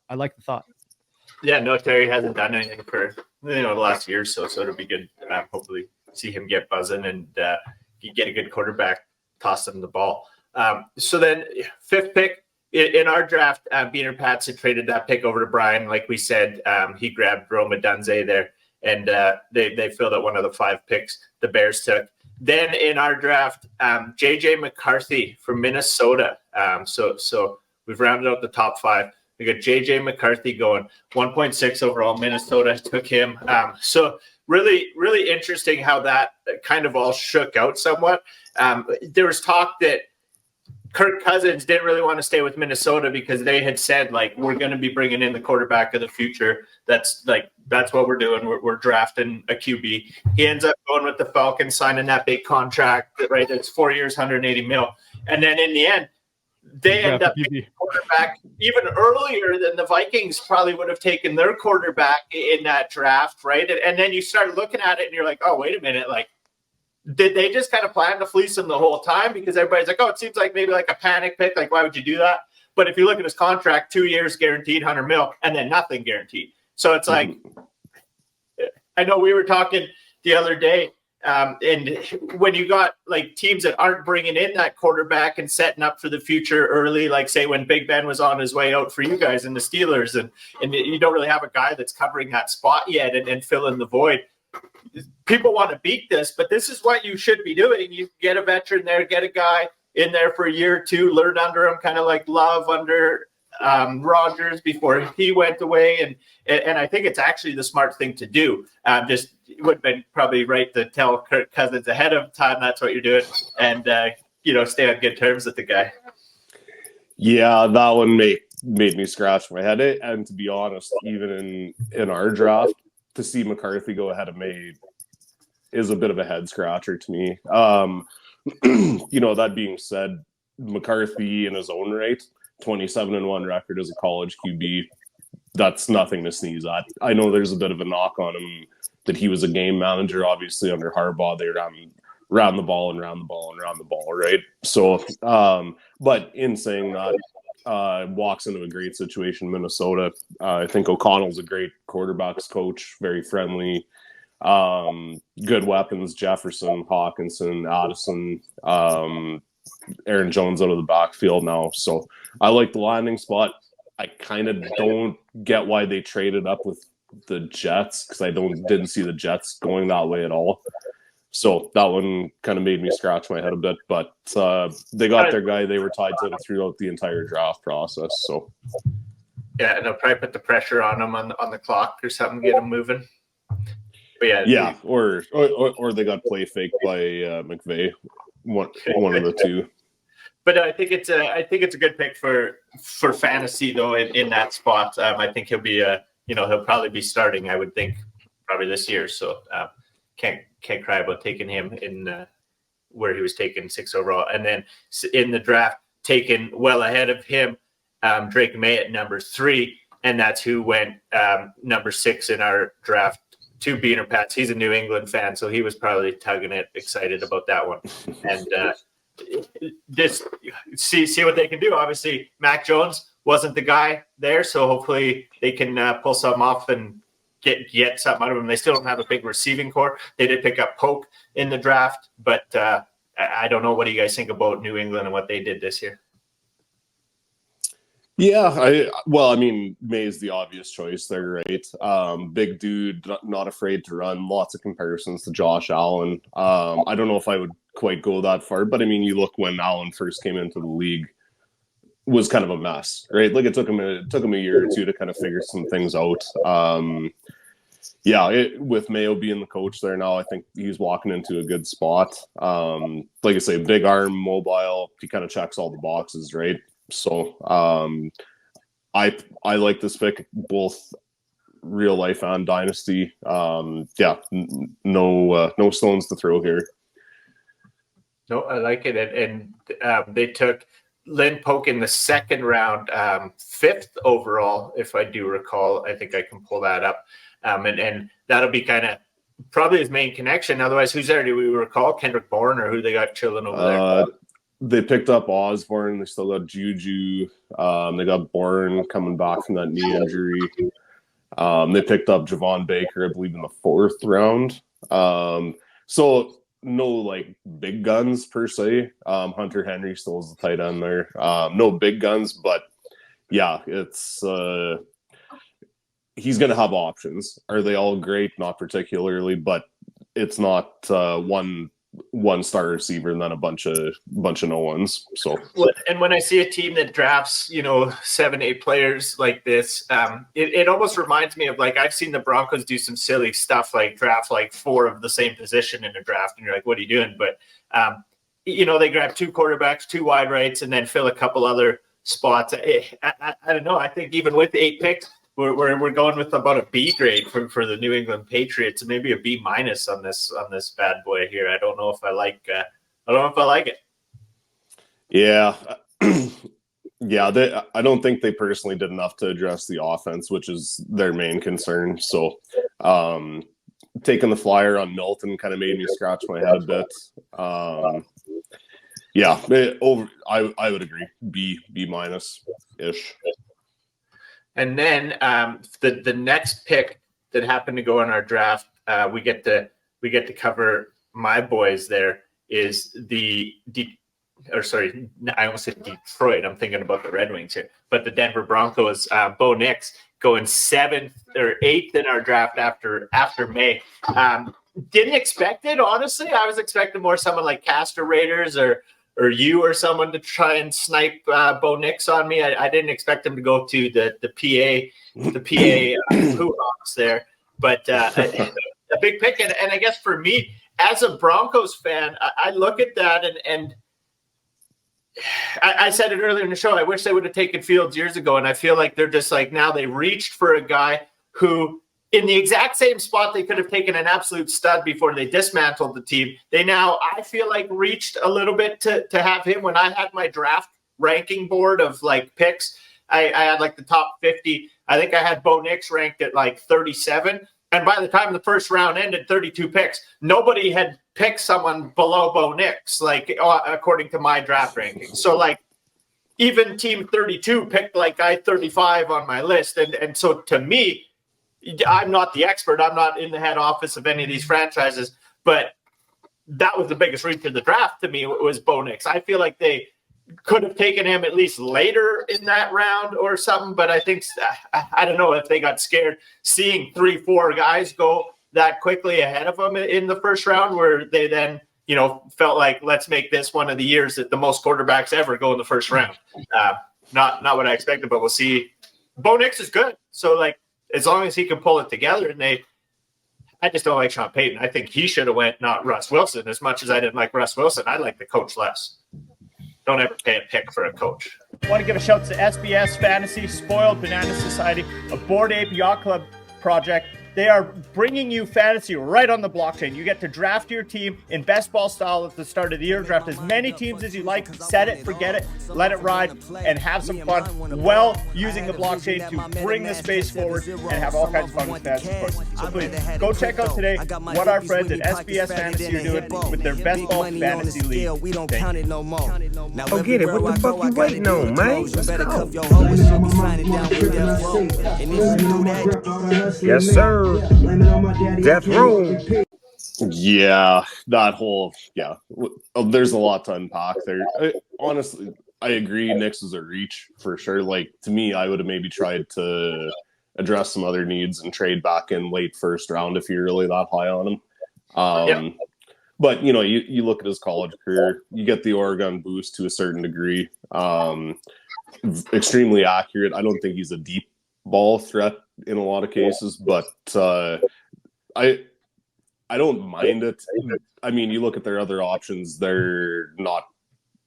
Yeah, no, Terry hasn't done anything for the last year or so, so it'll be good. Hopefully, see him get buzzing and you get a good quarterback, toss him the ball. So then, 5th pick in our draft, Beaner Pats had traded that pick over to Brian. Like we said, he grabbed Roma Dunze there, and they filled out one of the 5 picks the Bears took. Then in our draft, JJ McCarthy from Minnesota. So we've rounded out the top 5. We got JJ McCarthy going 1.6 overall. Minnesota took him. So really, really interesting how that kind of all shook out somewhat. There was talk that Kirk Cousins didn't really want to stay with Minnesota because they had said, like, we're going to be bringing in the quarterback of the future. That's what we're doing. We're drafting a QB. He ends up going with the Falcons, signing that big contract, right? That's 4 years, $180 million. And then in the end, they end up picking quarterback even earlier than the Vikings probably would have taken their quarterback in that draft, right? And then you start looking at it and you're like, oh, wait a minute, like, did they just kind of plan to fleece him the whole time? Because everybody's like, oh, it seems like maybe like a panic pick. Like, why would you do that? But if you look at his contract, 2 years guaranteed, $100 million, and then nothing guaranteed. So it's like, I know we were talking the other day, and when you got like teams that aren't bringing in that quarterback and setting up for the future early, like say when Big Ben was on his way out for you guys and the Steelers, and you don't really have a guy that's covering that spot yet and filling the void. People want to beat this, but this is what you should be doing. You get a veteran there, get a guy in there for a year or 2, learn under him, kind of like Love under Rodgers before he went away. And I think it's actually the smart thing to do. Just it would have been probably right to tell Kirk Cousins ahead of time that's what you're doing, and stay on good terms with the guy. Yeah, that one made me scratch my head. And to be honest, even in our draft, to see McCarthy go ahead of May is a bit of a head scratcher to me. That being said, McCarthy in his own right, 27-1 record as a college QB, that's nothing to sneeze at. I know there's a bit of a knock on him that he was a game manager, obviously under Harbaugh. They ran the ball, right? So, but in saying that, walks into a great situation, Minnesota. I think O'Connell's a great quarterbacks coach, very friendly, good weapons, Jefferson, Hawkinson, Addison, Aaron Jones out of the backfield now. So I like the landing spot. I kind of don't get why they traded up with the Jets, because I didn't see the Jets going that way at all. So that one kind of made me scratch my head a bit, but they got their guy. They were tied to him throughout the entire draft process. So yeah, and they'll probably put the pressure on him on the clock or something, get him moving. But yeah, or they got play faked by McVay, one of the two. But I think it's a good pick for fantasy though in that spot. I think he'll be he'll probably be starting. I would think probably this year. So can't cry about taking him in where he was taken 6 overall, and then in the draft taken well ahead of him, Drake May at number 3, and that's who went number 6 in our draft. To Beaner Pats. He's a New England fan, so he was probably tugging it, excited about that one, and just see what they can do. Obviously, Mac Jones wasn't the guy there, so hopefully they can pull something off and get something out of him. They still don't have a big receiving core. They did pick up Polk in the draft, but I don't know. What do you guys think about New England and what they did this year? Yeah, I mean, May's the obvious choice there, right? Big dude, not afraid to run. Lots of comparisons to Josh Allen. I don't know if I would quite go that far, but I mean, you look when Allen first came into the league, was kind of a mess, right? Like it took him a year or two to kind of figure some things out. With Mayo being the coach there now, I think he's walking into a good spot. Like I say, big arm, mobile. He kind of checks all the boxes, right? So I like this pick, both real life and dynasty. No stones to throw here. No, I like it. And they took Lynn Polk in the second round, 5th overall, if I do recall. I think I can pull that up. And that'll be kind of probably his main connection. Otherwise, who's there? Do we recall Kendrick Bourne or who they got chilling over there? They picked up Osborne. They still got Juju. They got Bourne coming back from that knee injury. They picked up Javon Baker, I believe, in the 4th round. So no like big guns per se. Hunter Henry still is the tight end there. No big guns, but yeah, it's he's going to have options. Are they all great? Not particularly, but it's not one star receiver and then a bunch of no ones. So, and when I see a team that drafts, 7-8 players like this, it almost reminds me of like I've seen the Broncos do some silly stuff like draft like 4 of the same position in a draft, and you're like, what are you doing? But they grab 2 quarterbacks, 2 wide rights, and then fill a couple other spots. I don't know. I think even with 8 picks, we're going with about a B grade for the New England Patriots, and maybe a B- on this bad boy here. I don't know if I like it. Yeah, I don't think they personally did enough to address the offense, which is their main concern. So, taking the flyer on Milton kind of made me scratch my head a bit. I would agree. B- ish. And then the next pick that happened to go in our draft, we get to cover my boys. There is I almost said Detroit. I'm thinking about the Red Wings here, but the Denver Broncos. Bo Nix going 7th or 8th in our draft after May. Didn't expect it, honestly. I was expecting more someone like Castor Raiders or you or someone to try and snipe Bo Nix on me. I didn't expect him to go to the PA Hawks there, but a big pick. And I guess for me, as a Broncos fan, I look at that and I said it earlier in the show, I wish they would have taken Fields years ago. And I feel like they're just like, now they reached for a guy who in the exact same spot they could have taken an absolute stud before they dismantled the team. They now, I feel like, reached a little bit to have him. When I had my draft ranking board of like picks, I had like the top 50. I think I had Bo Nix ranked at like 37. And by the time the first round ended, 32 picks, nobody had picked someone below Bo Nix, like according to my draft ranking. So like even team 32 picked like guy 35 on my list. And so to me, I'm not the expert. I'm not in the head office of any of these franchises, but that was the biggest reach of the draft to me was Bo Nix. I feel like they could have taken him at least later in that round or something, but I think, I don't know if they got scared seeing 3-4 guys go that quickly ahead of them in the first round, where they then, felt like, let's make this one of the years that the most quarterbacks ever go in the first round. Not what I expected, but we'll see. Bo Nix is good. So like, as long as he can pull it together, and I just don't like Sean Payton. I think he should have went, not Russ Wilson. As much as I didn't like Russ Wilson, I like the coach less. Don't ever pay a pick for a coach. I want to give a shout to SBS Fantasy, Spoiled Banana Society, a Bored Ape Yacht Club project. They are bringing you fantasy right on the blockchain. You get to draft your team in best ball style at the start of the year. Draft as many teams as you like. Set it, forget it, let it ride, and have some fun while using the blockchain to bring the space forward and have all kinds of fun with fantasy sports. So please, go check out today what our friends at SBS Fantasy are doing with their best ball fantasy league. Go get it. What the fuck you waiting on, man? Let's go. Yes, sir. Death row. Yeah, that whole there's a lot to unpack there. Honestly, I agree. Nix is a reach for sure. Like, to me, I would have maybe tried to address some other needs and trade back in late first round if you're really that high on him. But, you look at his college career, you get the Oregon boost to a certain degree. Extremely accurate. I don't think he's a deep ball threat in a lot of cases, but I don't mind it. I mean, you look at their other options, they're not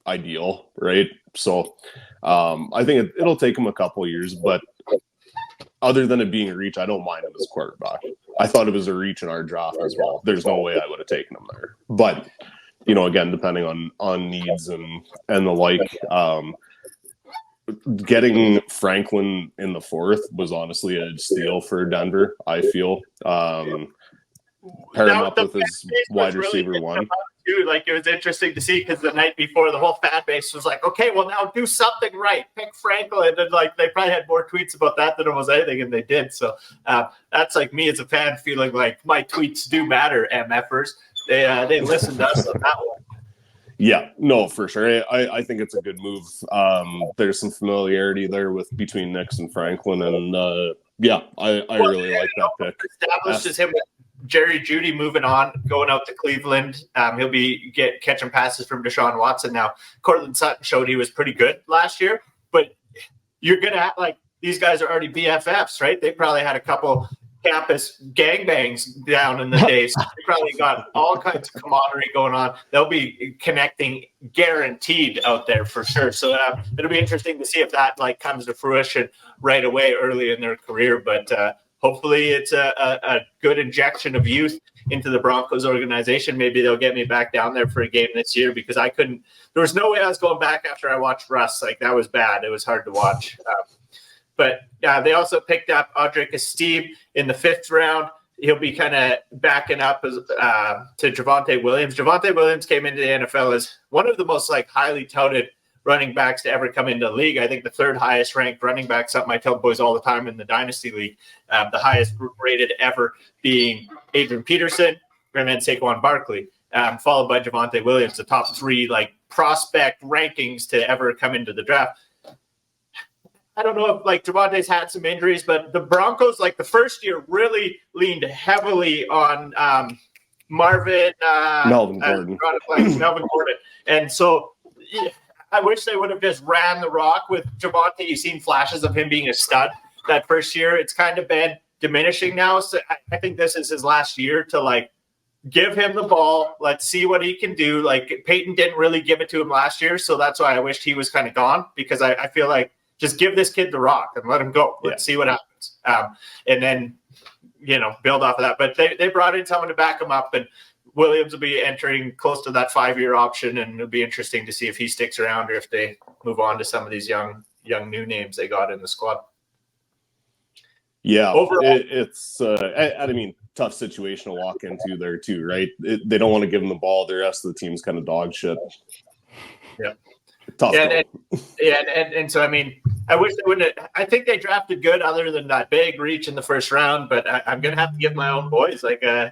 ideal, right? So I think it'll take him a couple of years, but other than it being a reach, I don't mind him as quarterback. I thought it was a reach in our draft as well. There's no way I would have taken him there. But, again, depending on needs and the like, getting Franklin in the fourth was honestly a steal for Denver, I feel. Pair him up with his wide receiver one. Too. Like, it was interesting to see because the night before the whole fan base was like, okay, well, now do something right. Pick Franklin. And like, they probably had more tweets about that than almost anything, and they did. So that's like me as a fan feeling like my tweets do matter, MFers. They listened to us on that one. Yeah, no, for sure. I think it's a good move. There's some familiarity there between Nix and Franklin, and I really like that pick. Establishes him with Jerry Jeudy moving on, going out to Cleveland. He'll be catching passes from Deshaun Watson now. Cortland Sutton showed he was pretty good last year, but you're gonna have, like, these guys are already BFFs, right? They probably had a couple campus gangbangs down in the days. So they probably got all kinds of camaraderie going on. They'll be connecting guaranteed out there for sure. So it'll be interesting to see if that like comes to fruition right away early in their career. But hopefully it's a good injection of youth into the Broncos organization. Maybe they'll get me back down there for a game this year because I couldn't. There was no way I was going back after I watched Russ. Like, that was bad. It was hard to watch. But they also picked up Audrey Castille in the 5th round. He'll be kind of backing up to Javonte Williams. Javonte Williams came into the NFL as one of the most like highly touted running backs to ever come into the league. I think the 3rd highest ranked running back, something I tell boys all the time in the Dynasty League. The highest rated ever being Adrian Peterson and then Saquon Barkley, followed by Javonte Williams, the top 3 like prospect rankings to ever come into the draft. I don't know if like Javonte's had some injuries, but the Broncos, like the first year, really leaned heavily on Melvin Gordon. And so I wish they would have just ran the rock with Javonte. You've seen flashes of him being a stud that first year. It's kind of been diminishing now. So I think this is his last year to like give him the ball. Let's see what he can do. Like, Peyton didn't really give it to him last year. So that's why I wished he was kind of gone, because I feel like just give this kid the rock and let him go. Let's see what happens. And then, build off of that. But they brought in someone to back him up, and Williams will be entering close to that 5-year option, and it'll be interesting to see if he sticks around or if they move on to some of these young new names they got in the squad. Yeah, overall, it's I mean, tough situation to walk into there too, right? They don't want to give him the ball. The rest of the team's kind of dog shit. Yeah. Tough. And so, I mean, I wish they wouldn't have, I think they drafted good other than that big reach in the first round, but I'm going to have to give my own boys they're going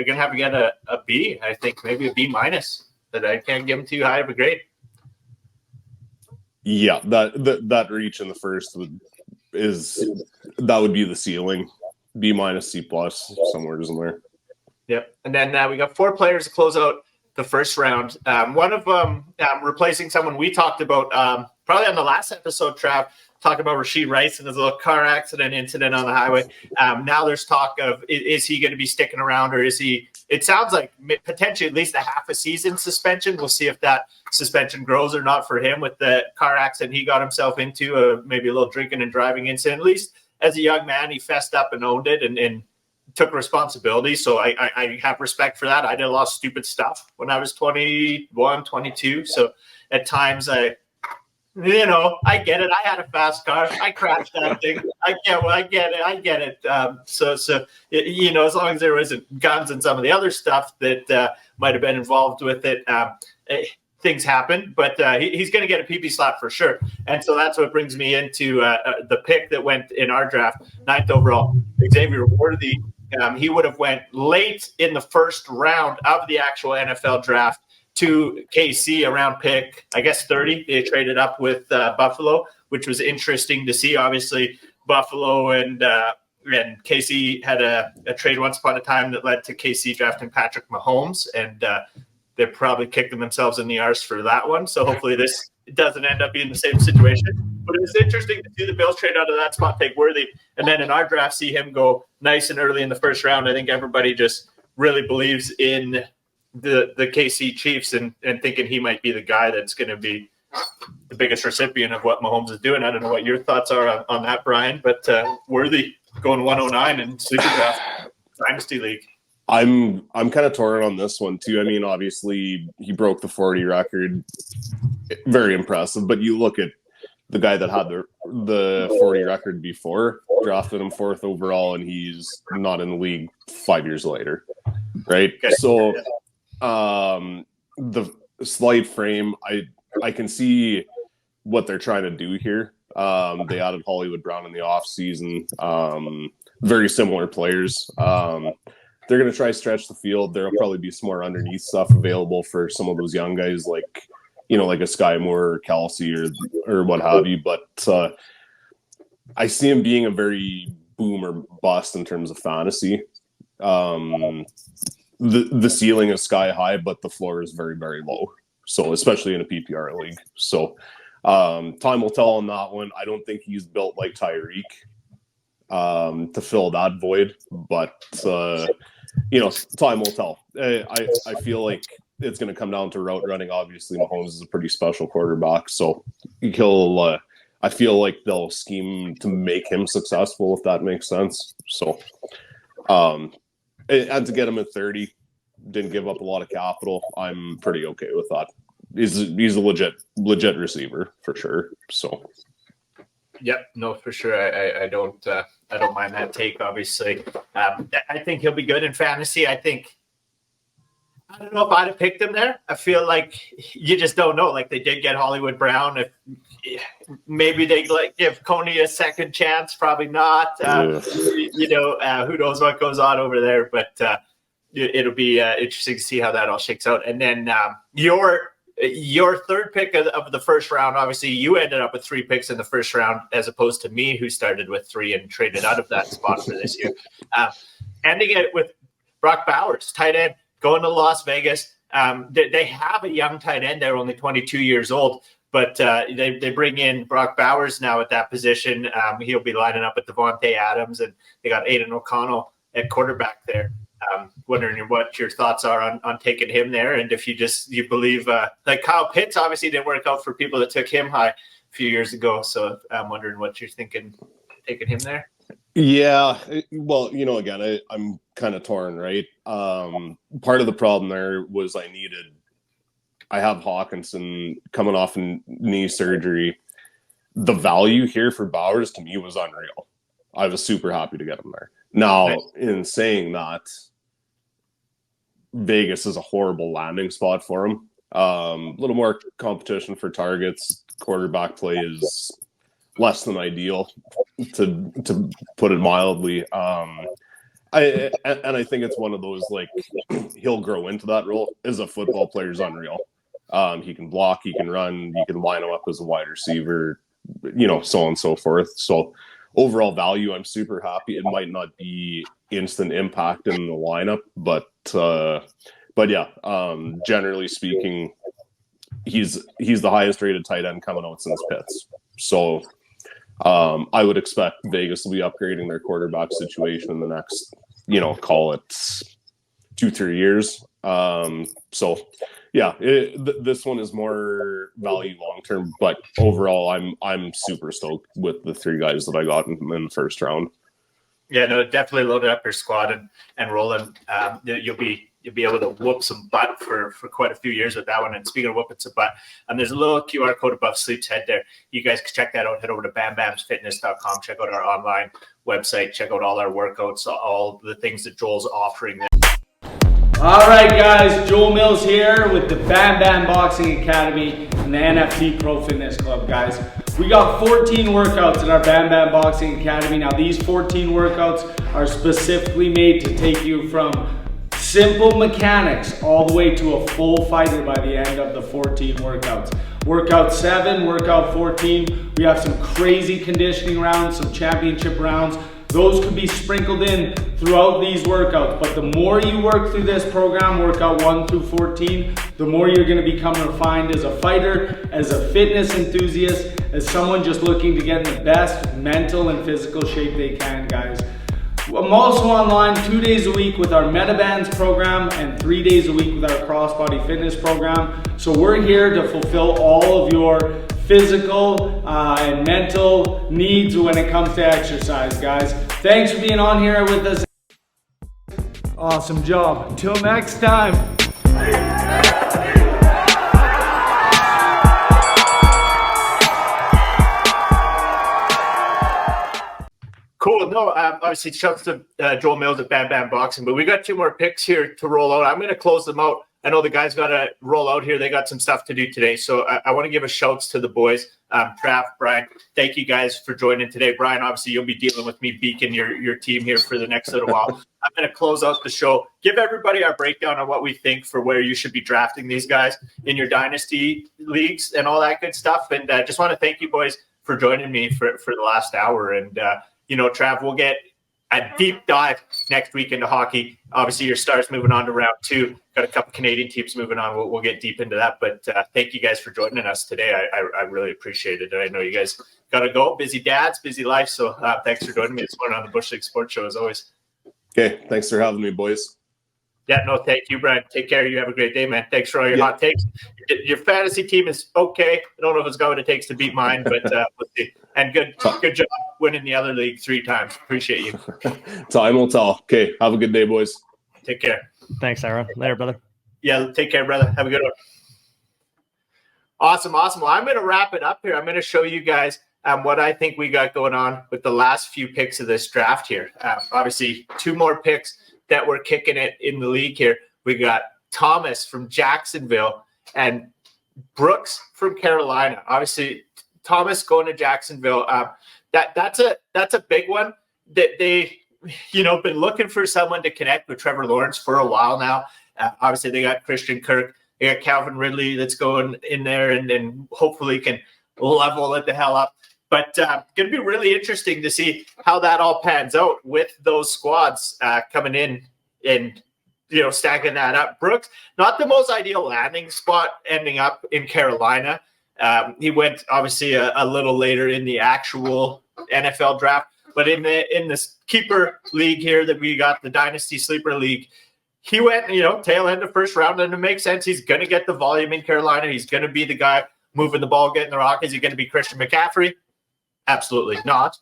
to have to get a B, I think, maybe a B-, that I can't give them too high of a grade. Yeah, that reach in the first would be the ceiling. B-, C+, somewhere in there. Yep. And then we got 4 players to close out the first round. One of them replacing someone we talked about probably on the last episode, Trav, talking about Rashee Rice and his little car accident incident on the highway. Now there's talk of, is he going to be sticking around, or is he, it sounds like potentially at least a half a season suspension. We'll see if that suspension grows or not for him with the car accident he got himself into, maybe a little drinking and driving incident. At least as a young man, he fessed up and owned it and took responsibility. So I have respect for that. I did a lot of stupid stuff when I was 21, 22. So at times I get it. I had a fast car. I crashed that thing. I get it. So as long as there isn't guns and some of the other stuff that might have been involved with it, things happen. But he's going to get a PP slap for sure. And so that's what brings me into the pick that went in our draft, 9th overall, Xavier Worthy. He would have went late in the first round of the actual NFL draft. to KC, a round pick, I guess 30. They traded up with Buffalo, which was interesting to see. Obviously, Buffalo and KC had a trade once upon a time that led to KC drafting Patrick Mahomes, and they probably kicked themselves in the arse for that one. So hopefully this doesn't end up being the same situation. But it was interesting to see the Bills trade out of that spot, take Worthy, and then in our draft see him go nice and early in the first round. I think everybody just really believes in the KC Chiefs and thinking he might be the guy that's going to be the biggest recipient of what Mahomes is doing. I don't know what your thoughts are on that, Brian, but Worthy going 109 in Sleeper Draft Dynasty League. I'm kind of torn on this one too. I mean, obviously he broke the 40 record, very impressive. But you look at the guy that had the 40 record before, drafted him 4th overall, and he's not in the league 5 years later, right? Okay. So the slight frame, I can see what they're trying to do here. They added Hollywood Brown in the offseason. Very similar players. They're going to try to stretch the field. There'll probably be some more underneath stuff available for some of those young guys like a Sky Moore or Kelsey or what have you. But I see him being a very boom or bust in terms of fantasy. The ceiling is sky high, but the floor is very, very low. So especially in a PPR league. So time will tell on that one. I don't think he's built like Tyreek to fill that void, but time will tell. I feel like it's going to come down to route running. Obviously, Mahomes is a pretty special quarterback, so he'll. I feel like they'll scheme to make him successful, if that makes sense. So, and to get him at 30, didn't give up a lot of capital. I'm pretty okay with that. He's a legit receiver for sure. So. Yep, no, for sure. I don't mind that take. Obviously, I think he'll be good in fantasy. I don't know if I'd have picked him there. I feel like you just don't know. Like they did get Hollywood Brown. If maybe they give Coney a second chance, probably not. Who knows what goes on over there? But it'll be interesting to see how that all shakes out. And then your third pick of the first round, obviously you ended up with 3 picks in the first round as opposed to me, who started with 3 and traded out of that spot for this year. Ending it with Brock Bowers, tight end, going to Las Vegas. They have a young tight end there, only 22 years old, but they bring in Brock Bowers now at that position. He'll be lining up with Devontae Adams, and they got Aiden O'Connell at quarterback there. Wondering what your thoughts are on taking him there, and if you believe like Kyle Pitts obviously didn't work out for people that took him high a few years ago. So I'm wondering what you're thinking taking him there. Yeah, well, again, I'm kind of torn, right? Part of the problem there was I have Hawkinson coming off knee surgery. The value here for Bowers to me was unreal. I was super happy to get him there. Now, nice. In saying that, Vegas is a horrible landing spot for him. A little more competition for targets. Quarterback play is less than ideal, to put it mildly. I think it's one of those, like, he'll grow into that role. As a football player, is unreal. He can block, he can run, you can line him up as a wide receiver, so on and so forth. So overall value, I'm super happy. It might not be instant impact in the lineup, but yeah, generally speaking, he's the highest rated tight end coming out since Pitts. So I would expect Vegas will be upgrading their quarterback situation in the next, call it 2-3 years. So yeah, this one is more value long term, but overall, I'm super stoked with the 3 guys that I got in the first round. Yeah, no, definitely loaded up your squad and rolling. You'll be able to whoop some butt for quite a few years with that one. And speaking of whooping some butt, there's a little QR code above Sleep's head there. You guys can check that out. Head over to bambamsfitness.com. Check out our online website. Check out all our workouts, all the things that Joel's offering there. All right, guys, Joel Mills here with the Bam Bam Boxing Academy and the NFT Pro Fitness Club, guys. We got 14 workouts in our Bam Bam Boxing Academy. Now, these 14 workouts are specifically made to take you from simple mechanics all the way to a full fighter by the end of the 14 workouts. Workout 7, workout 14, we have some crazy conditioning rounds, some championship rounds. Those could be sprinkled in throughout these workouts, but the more you work through this program, workout 1 through 14, the more you're gonna become refined as a fighter, as a fitness enthusiast, as someone just looking to get in the best mental and physical shape they can, guys. I'm also online 2 days a week with our MetaBands program and 3 days a week with our Crossbody Fitness program. So we're here to fulfill all of your physical and mental needs when it comes to exercise, guys. Thanks for being on here with us. Awesome job. Until next time. Cool. No, obviously, shouts to Joel Mills at Bam Bam Boxing, but we got 2 more picks here to roll out. I'm going to close them out. I know the guys got to roll out here. They got some stuff to do today. So I want to give a shouts to the boys, Trav, Brian. Thank you guys for joining today. Brian, obviously, you'll be dealing with me beaking your team here for the next little while. I'm going to close out the show, give everybody our breakdown on what we think for where you should be drafting these guys in your dynasty leagues and all that good stuff. And just want to thank you boys for joining me for the last hour. And, Trav, we'll get a deep dive next week into hockey. Obviously, your Stars moving on to round 2. Got a couple Canadian teams moving on. We'll get deep into that. But thank you guys for joining us today. I really appreciate it. And I know you guys got to go. Busy dads, busy life. So thanks for joining me this morning on the Bushleague Sports Show as always. Okay. Thanks for having me, boys. Yeah, no, thank you, Brian. Take care. You have a great day, man. Thanks for all your hot takes. Your fantasy team is okay. I don't know if it's got what it takes to beat mine, but we'll see. And good job winning the other league 3 times. Appreciate you. Time will tell. Okay, have a good day, boys. Take care. Thanks, Aaron. Later, brother. Yeah, take care, brother. Have a good one. Awesome. Well, I'm going to wrap it up here. I'm going to show you guys what I think we got going on with the last few picks of this draft here. Obviously, 2 more picks that we're kicking it in the league here. We got Thomas from Jacksonville and Brooks from Carolina. Obviously, Thomas going to Jacksonville. That's a big one. That they, been looking for someone to connect with Trevor Lawrence for a while now. Obviously, they got Christian Kirk. They got Calvin Ridley that's going in there and then hopefully can level it the hell up. But going to be really interesting to see how that all pans out with those squads coming in and, stacking that up. Brooks, not the most ideal landing spot ending up in Carolina. He went obviously a little later in the actual NFL draft, but in this keeper league here that we got, the Dynasty Sleeper League, he went, tail end of first round, and it makes sense. He's going to get the volume in Carolina. He's going to be the guy moving the ball, getting the rock. Is he going to be Christian McCaffrey? Absolutely not.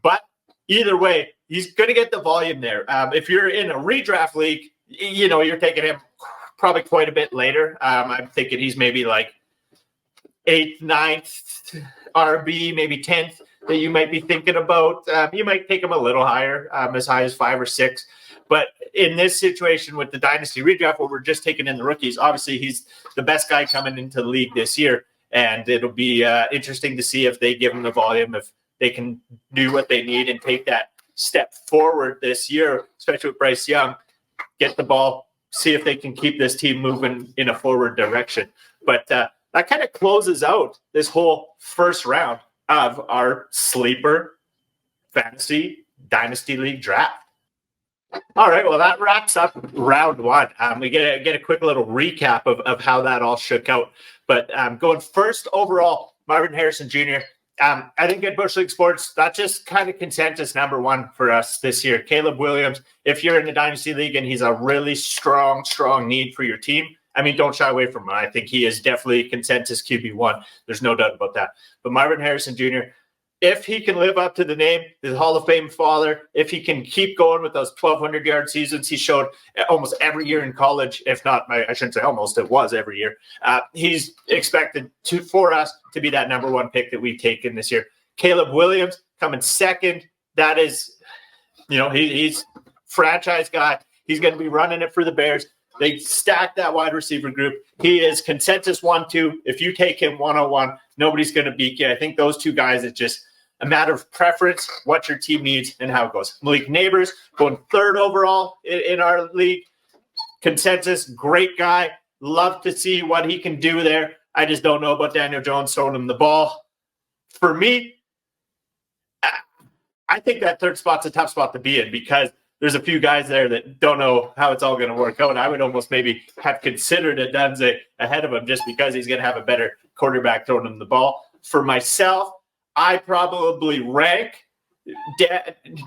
But either way, he's going to get the volume there. If you're in a redraft league, you're taking him probably quite a bit later. I'm thinking he's maybe like 8th, 9th RB, maybe 10th that you might be thinking about. You might take him a little higher, as high as 5 or 6. But in this situation with the Dynasty redraft, where we're just taking in the rookies, obviously he's the best guy coming into the league this year. And it'll be interesting to see if they give him the volume, if they can do what they need and take that step forward this year, especially with Bryce Young, get the ball, see if they can keep this team moving in a forward direction. But that kind of closes out this whole first round of our sleeper fantasy dynasty league draft. All right, well, that wraps up round 1. We get a quick little recap of how that all shook out. But going first overall, Marvin Harrison Jr. I think at Bushleague Sports, that's just kind of consensus number 1 for us this year. Caleb Williams, if you're in the Dynasty League and he's a really strong need for your team, don't shy away from him. I think he is definitely consensus QB1. There's no doubt about that. But Marvin Harrison Jr., if he can live up to the name, the Hall of Fame father, if he can keep going with those 1,200-yard seasons he showed almost every year in college, if not, I shouldn't say almost, it was every year, he's expected for us to be that number 1 pick that we've taken this year. Caleb Williams coming second. That is, he's franchise guy. He's going to be running it for the Bears. They stacked that wide receiver group. He is consensus 1-2. If you take him 101, nobody's going to beat you. I think those 2 guys, it's just a matter of preference, what your team needs, and how it goes. Malik Neighbors going 3rd overall in our league. consensus, great guy. Love to see what he can do there. I just don't know about Daniel Jones throwing him the ball. For me, I think that third spot's a tough spot to be in because there's a few guys there that don't know how it's all going to work out. I would almost maybe have considered a Dunze ahead of him just because he's going to have a better quarterback throwing him the ball. For myself, I probably rank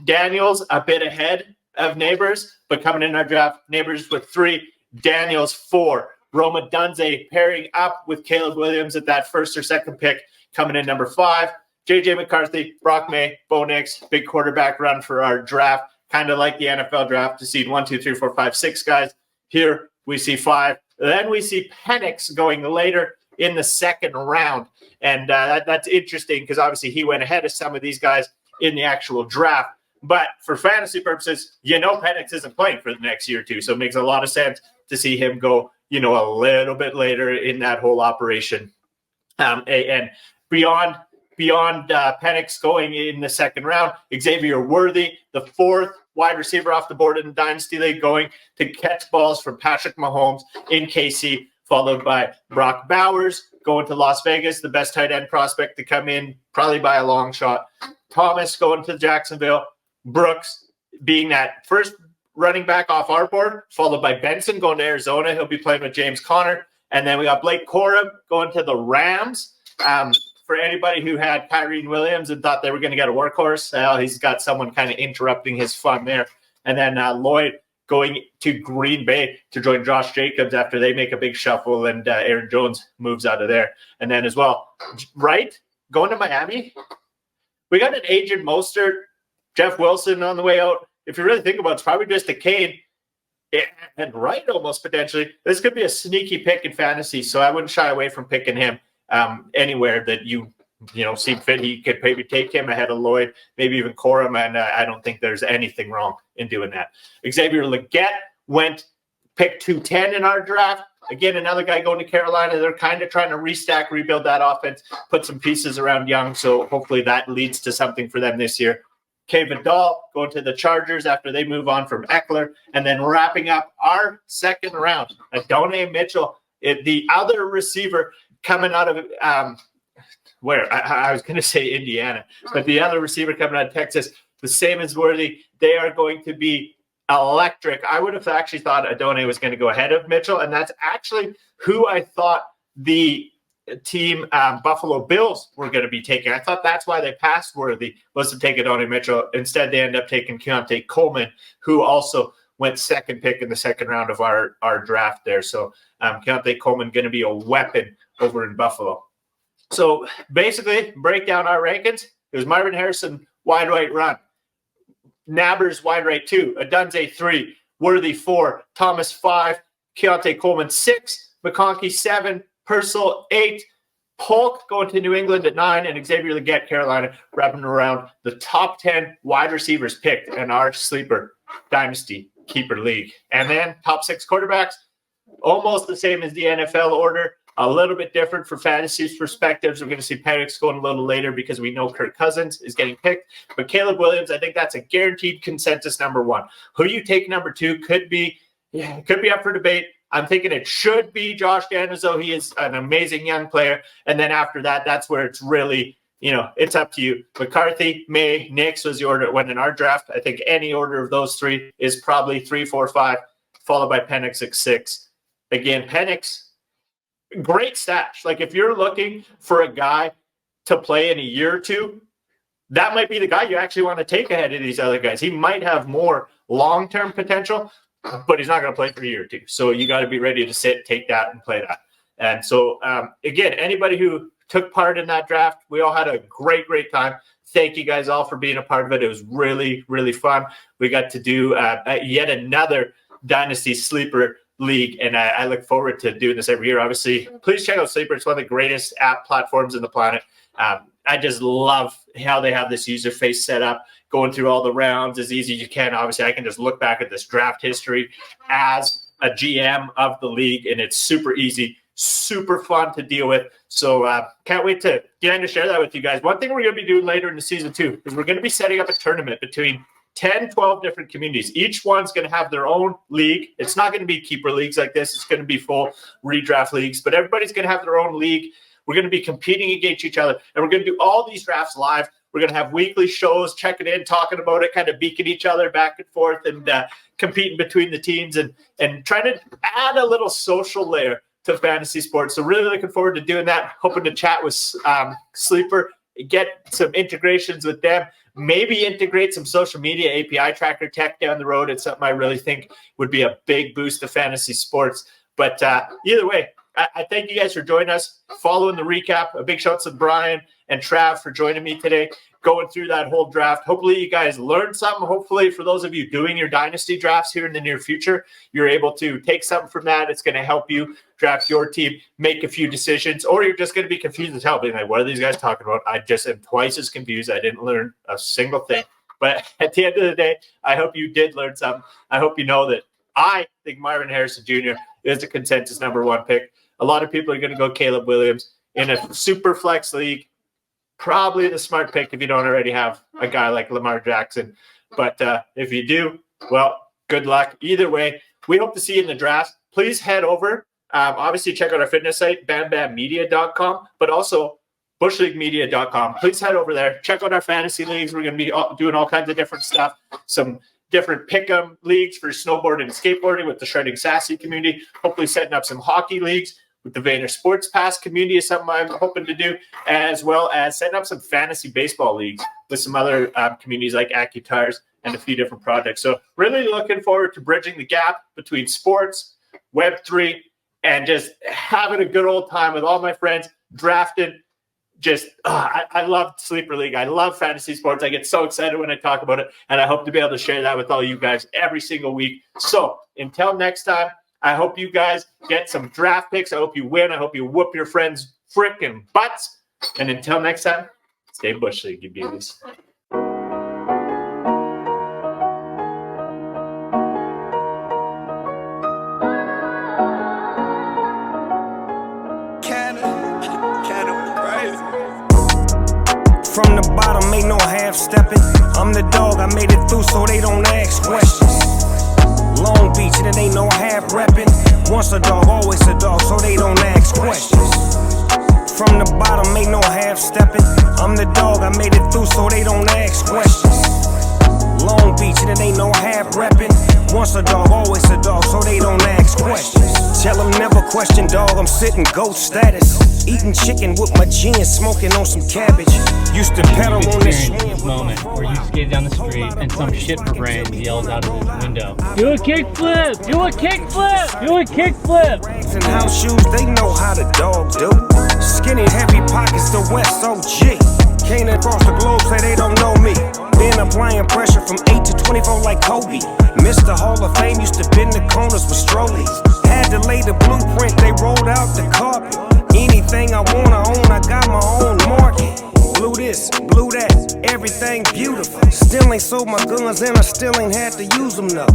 Daniels a bit ahead of Neighbors, but coming in our draft, Neighbors with 3, Daniels 4. Roma Dunze pairing up with Caleb Williams at that first or second pick, coming in number 5. J.J. McCarthy, Brock May, Bo Nix, big quarterback run for our draft, kind of like the NFL draft to see 1, 2, 3, 4, 5, 6 guys. Here we see 5. Then we see Penix going later in the second round. And that's interesting because obviously he went ahead of some of these guys in the actual draft. But for fantasy purposes, Penix isn't playing for the next year or two. So it makes a lot of sense to see him go, a little bit later in that whole operation. And beyond Penix going in the second round, Xavier Worthy, the 4th wide receiver off the board in the Dynasty League, going to catch balls from Patrick Mahomes in KC, followed by Brock Bowers going to Las Vegas, the best tight end prospect to come in, probably by a long shot. Thomas going to Jacksonville. Brooks being that first running back off our board, followed by Benson going to Arizona. He'll be playing with James Conner. And then we got Blake Corum going to the Rams. For anybody who had Kyrie Williams and thought they were going to get a workhorse, he's got someone kind of interrupting his fun there. And then Lloyd going to Green Bay to join Josh Jacobs after they make a big shuffle and Aaron Jones moves out of there. And then as well, Wright going to Miami. We got an agent Mostert, Jeff Wilson on the way out. If you really think about it, it's probably just a Kane and Wright almost potentially. This could be a sneaky pick in fantasy, so I wouldn't shy away from picking him anywhere that you see fit. He could maybe take him ahead of Lloyd, maybe even Corum, and I don't think there's anything wrong in doing that. Xavier Legette went pick 210 in our draft. Again, another guy going to Carolina. They're kind of trying to rebuild that offense, put some pieces around Young, so hopefully that leads to something for them this year. Kay Vidal going to the Chargers after they move on from Eckler, and then wrapping up our second round, Adonai Mitchell, the other receiver coming out of where I was going to say Indiana, but the other receiver coming out of Texas, the same as Worthy. They are going to be electric. I would have actually thought Adonai was going to go ahead of Mitchell, and that's actually who I thought the team Buffalo Bills were going to be taking. I thought that's why they passed Worthy, was to take Adonai Mitchell. Instead, they end up taking Keontae Coleman, who also went second pick in the second round of our draft there. So Keontae Coleman going to be a weapon over in Buffalo. So basically, break down our rankings. It was Marvin Harrison, wide right run. Nabbers, wide right 2. Adunze 3. Worthy 4. Thomas 5. Keontae Coleman 6. McConkey 7. Purcell 8. Polk going to New England at 9. And Xavier Legette, Carolina, wrapping around the top 10 wide receivers picked in our sleeper dynasty keeper league. And then top 6 quarterbacks, almost the same as the NFL order. A little bit different for fantasy perspectives. We're going to see Penix going a little later because we know Kirk Cousins is getting picked. But Caleb Williams, I think that's a guaranteed consensus number 1. Who you take number 2 could be up for debate. I'm thinking it should be Josh Daniels, though. He is an amazing young player. And then after that, that's where it's really, it's up to you. McCarthy, May, Nix was the order it went in our draft. I think any order of those 3 is probably 3, 4, 5, followed by Penix at 6. Again, Penix, great stash. Like if you're looking for a guy to play in a year or two, that might be the guy you actually want to take ahead of these other guys. He might have more long-term potential, but he's not going to play for a year or 2. So you got to be ready to sit, take that, and play that. And so, again, anybody who took part in that draft, we all had a great, great time. Thank you guys all for being a part of it. It was really, really fun. We got to do yet another Dynasty Sleeper League, and I look forward to doing this every year. Obviously, please check out Sleeper. It's one of the greatest app platforms in the planet. I just love how they have this user face set up, going through all the rounds as easy as you can. Obviously, I can just look back at this draft history as a GM of the league, and it's super easy, super fun to deal with. So can't wait to get in to share that with you guys. One thing we're going to be doing later in the season 2 is we're going to be setting up a tournament between 10, 12 different communities. Each one's going to have their own league. It's not going to be keeper leagues like this. It's going to be full redraft leagues, but everybody's going to have their own league. We're going to be competing against each other, and we're going to do all these drafts live. We're going to have weekly shows, checking in, talking about it, kind of beaking each other back and forth, and competing between the teams, and trying to add a little social layer to fantasy sports. So really looking forward to doing that. Hoping to chat with Sleeper, get some integrations with them, maybe integrate some social media API tracker tech down the road. It's something I really think would be a big boost to fantasy sports. But either way, I thank you guys for joining us, following the recap. A big shout out to Brian and Trav for joining me today, going through that whole draft. Hopefully you guys learned something. Hopefully for those of you doing your dynasty drafts here in the near future, you're able to take something from that. It's going to help you draft your team, make a few decisions, or you're just going to be confused as hell, being like, what are these guys talking about? I just am twice as confused. I didn't learn a single thing. But at the end of the day, I hope you did learn something. I hope you know that I think Marvin Harrison Jr. is the consensus #1 pick. A lot of people are going to go Caleb Williams in a super flex league. Probably the smart pick if you don't already have a guy like Lamar Jackson. But if you do, well, good luck. Either way, we hope to see you in the draft. Please head over. Obviously, check out our fitness site, bambammedia.com, but also bushleaguemedia.com. Please head over there. Check out our fantasy leagues. We're going to be doing all kinds of different stuff. Some different pick-em leagues for snowboarding and skateboarding with the Shredding Sassy community. Hopefully setting up some hockey leagues with the Vayner Sports Pass community is something I'm hoping to do, as well as setting up some fantasy baseball leagues with some other communities like AccuTires and a few different projects. So really looking forward to bridging the gap between sports, Web3, and just having a good old time with all my friends, drafting. I love Sleeper League. I love fantasy sports. I get so excited when I talk about it, and I hope to be able to share that with all you guys every single week. So until next time, I hope you guys get some draft picks. I hope you win. I hope you whoop your friends' frickin' butts. And until next time, stay Bush League, you beauties. From the bottom, ain't no half-stepping. I'm the dog, I made it through so they don't ask questions. Long Beach, and it ain't no half-repping. Once a dog, always a dog, so they don't ask questions. From the bottom, ain't no half-stepping. I'm the dog, I made it through so they don't ask questions. Long Beach, and it ain't no half-repping. Once a dog, always a dog, so they don't ask questions. Tell them never question, dog, I'm sitting goat status. Eating chicken with my gin, smoking on some cabbage. Used to pedal on this moment where you skate down the street and some shit for brains yells out of the window, do a kickflip! Do a kickflip! Do a kickflip! And house shoes, they know how the dog do. Skinny, heavy pockets, the West OG. Came across the globe, say they don't know me. Been applying pressure from 8 to 24 like Kobe. Mr. Hall of Fame used to bend the corners with strollies. Had to lay the blueprint, they rolled out the carpet. Anything I wanna own, I got my own market. Blew this, blew that, everything beautiful. Still ain't sold my guns and I still ain't had to use them though.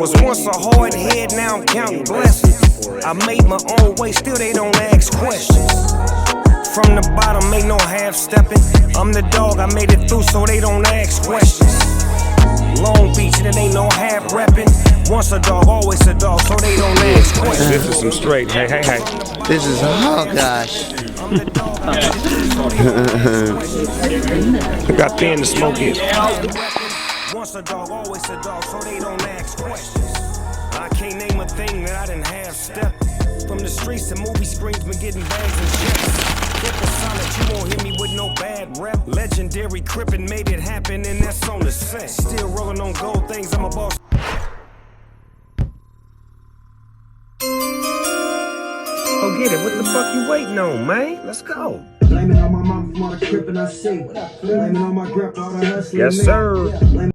Was once a hard head, now I'm counting blessings. I made my own way, still they don't ask questions. From the bottom, ain't no half-stepping. I'm the dog, I made it through so they don't ask questions. Long Beach, and it ain't no half-repping. Once a dog, always a dog, so they don't ask questions. This is some straight, hey. This is, oh gosh. I got thin to smoke it. Once a dog, always a dog, so they don't ask questions. I can't name a thing that I didn't have step. From the streets to movie screens, been getting bags and checks. Kept it solid, you won't hear me with no bad rep. Legendary Crippin' made it happen, and that's on the set. Still rolling on gold things, I'm a boss. Go get it, what the fuck you waiting on, man? Let's go. Blaming on my mom for all the tripping I see. Blaming on my grandpa, all the hustling. Yes, sir.